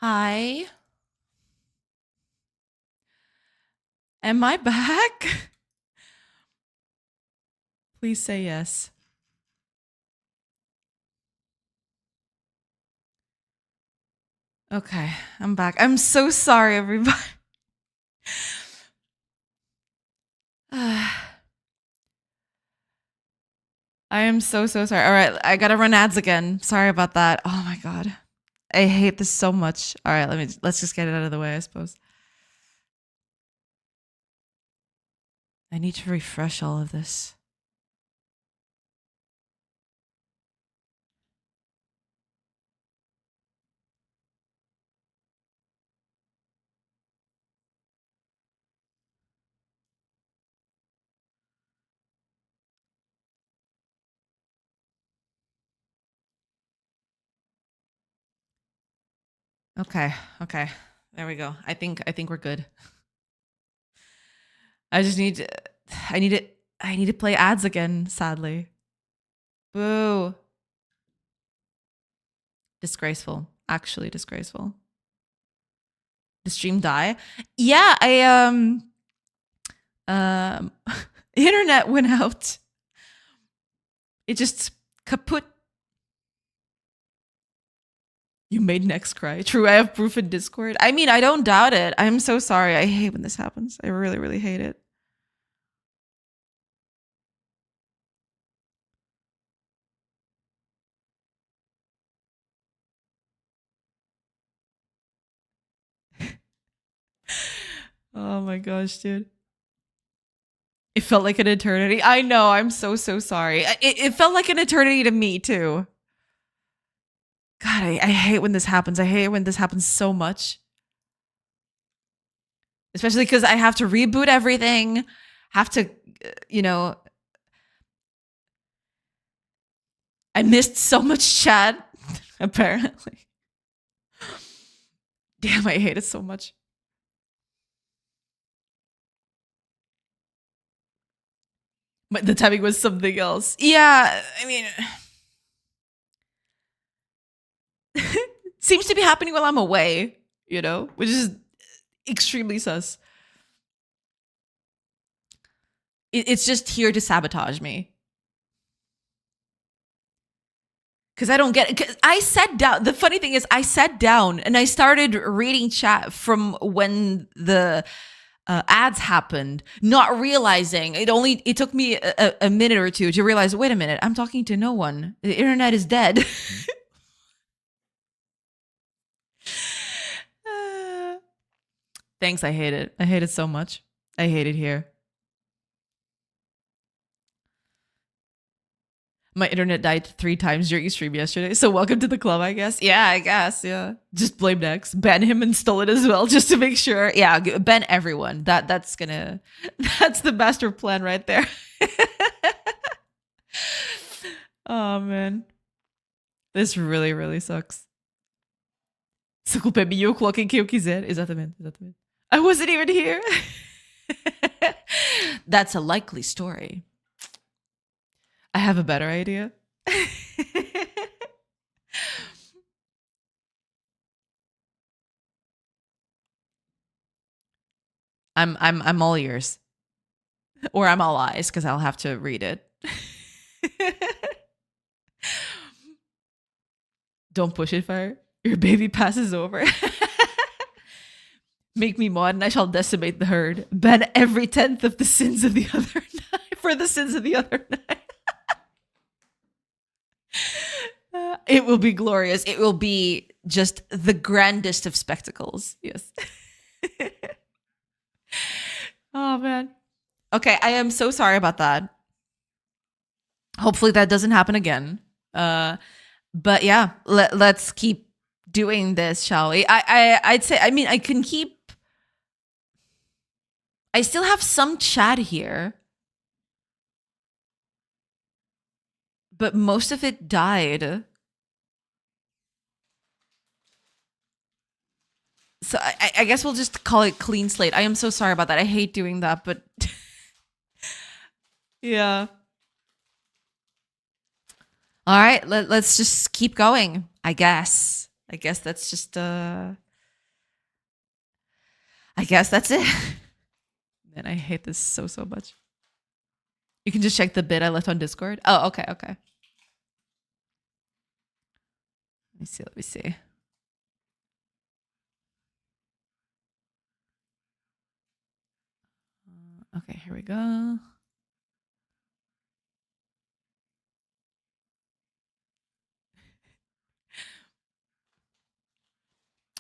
A: Hi. Am I back? Please say yes. Okay, I'm back. I'm so sorry, everybody. I am so sorry. All right, I gotta run ads again. Sorry about that. Oh my god, I hate this so much. All right, let's just get it out of the way, I suppose. I need to refresh all of this. Okay, okay, there we go. I think we're good. I just need to, I need it. I need to play ads again. Sadly, boo. Disgraceful. Actually disgraceful. The stream die? Yeah, um internet went out. It just kaput. You made Nex cry. True, I have proof in Discord. I mean, I don't doubt it. I'm so sorry. I hate when this happens. I really, really hate it. Oh my gosh, dude. It felt like an eternity. I know. I'm so sorry. It felt like an eternity to me too. God, I hate when this happens. I hate when this happens so much. Especially because I have to reboot everything. Have to, you know, I missed so much chat, apparently. Damn, I hate it so much. But the timing was something else. Yeah, I mean, seems to be happening while I'm away, which is extremely sus. It's just here to sabotage me. Because I don't get it. 'Cause I sat down. The funny thing is, I sat down and I started reading chat from when the ads happened, not realizing it took me a minute or two to realize, wait a minute, I'm talking to no one. The internet is dead. Thanks, I hate it. I hate it so much. I hate it here. My internet died 3 times during stream yesterday, so welcome to the club, I guess. Yeah, I guess, yeah. Just blame Nex. Ban him and stole it as well, just to make sure. Yeah, ban everyone. That's the master plan right there. Oh, man. This really, really sucks. Se culpa é minha, eu coloquei quem eu quiser. Exatamente. I wasn't even here. That's a likely story. I have a better idea. I'm all ears. Or I'm all eyes because I'll have to read it. Don't push it, Fire. Your baby passes over. Make me mod and I shall decimate the herd. Ban every 10th of the sins of the other 9 for the sins of the other 9. It will be glorious. It will be just the grandest of spectacles. Yes. Oh, man. Okay, I am so sorry about that. Hopefully that doesn't happen again. But yeah, let's keep doing this, shall we? I'd say, I mean, I can keep. I still have some chat here, but most of it died. So I guess we'll just call it clean slate. I am so sorry about that. I hate doing that, but yeah. All right, let's just keep going. I guess that's just I guess that's it. Man, I hate this so much. You can just check the bit I left on Discord. Oh, okay. Let me see. Okay, here we go.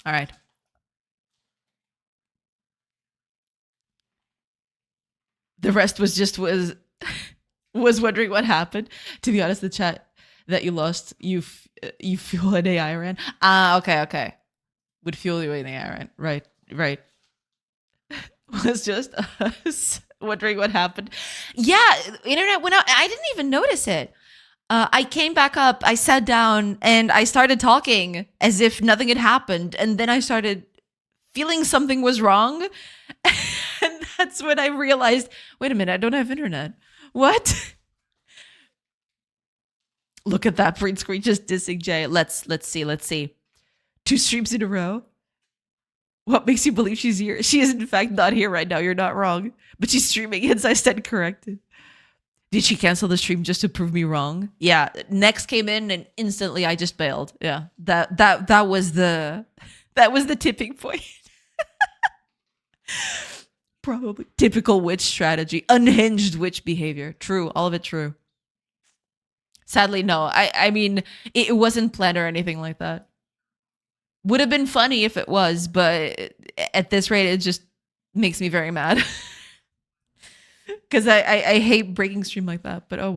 A: All right. The rest was wondering what happened. To be honest, the chat that you lost, you fuel an AI ran. Okay. Would fuel you an AI ran. Right. Was just us wondering what happened. Yeah, internet went out. I didn't even notice it. I came back up, I sat down, and I started talking as if nothing had happened. And then I started feeling something was wrong. And that's when I realized, wait a minute, I don't have internet. What? Look at that print screen just dissing Jay. Let's see. 2 streams in a row. What makes you believe she's here? She is in fact not here right now. You're not wrong. But she's streaming hence I stand corrected. Did she cancel the stream just to prove me wrong? Yeah. Next came in and instantly I just bailed. Yeah. That was the tipping point. Probably. Typical witch strategy. Unhinged witch behavior. True. All of it true. Sadly, no. I mean, it wasn't planned or anything like that. Would have been funny if it was, but at this rate, it just makes me very mad. Because I hate breaking stream like that. But oh